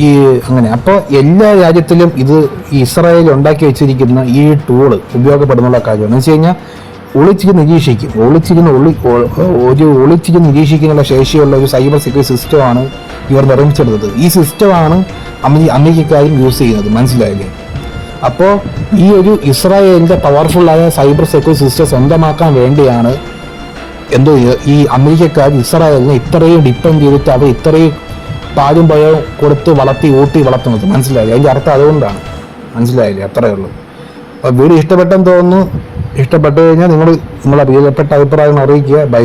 ഈ അങ്ങനെ. അപ്പോൾ എല്ലാ രാജ്യത്തിലും ഇത് ഇസ്രായേൽ ഉണ്ടാക്കി വെച്ചിരിക്കുന്ന ഈ ടൂള് ഉപയോഗപ്പെടുന്നുള്ള കാര്യമാണ്. എന്ന് വെച്ച് കഴിഞ്ഞാൽ ഒളിച്ചിരുന്ന് നിരീക്ഷിക്കാനുള്ള ശേഷിയുള്ള ഒരു സൈബർ സെക്യൂരിറ്റി സിസ്റ്റമാണ് ഇവർ നിർമ്മിച്ചെടുത്തത്. ഈ സിസ്റ്റമാണ് അമേരിക്കക്കാരും യൂസ് ചെയ്യുന്നത്. മനസ്സിലായില്ലേ? അപ്പോൾ ഈ ഒരു ഇസ്രായേലിന്റെ പവർഫുള്ളായ സൈബർ സെക്യൂരിറ്റി സിസ്റ്റം സ്വന്തമാക്കാൻ വേണ്ടിയാണ് ഈ അമേരിക്കക്കാർ ഇസ്രായേലിനെ ഇത്രയും ഡിപ്പെൻഡ് ചെയ്തിട്ട് അവർ ഇത്രയും പാലും പഴവും കൊടുത്ത് ഊട്ടി വളർത്തുന്നത്. മനസ്സിലായില്ലേ? അതിൻ്റെ അർത്ഥം അതുകൊണ്ടാണ്. മനസ്സിലായില്ലേ? അത്രയേ ഉള്ളൂ. അപ്പോൾ വീഡിയോ ഇഷ്ടപ്പെട്ടെന്ന് തോന്നുന്നു. ഇഷ്ടപ്പെട്ടു കഴിഞ്ഞാൽ നിങ്ങളുടെ പ്രിയപ്പെട്ട അഭിപ്രായം അറിയിക്കുക. ബൈ.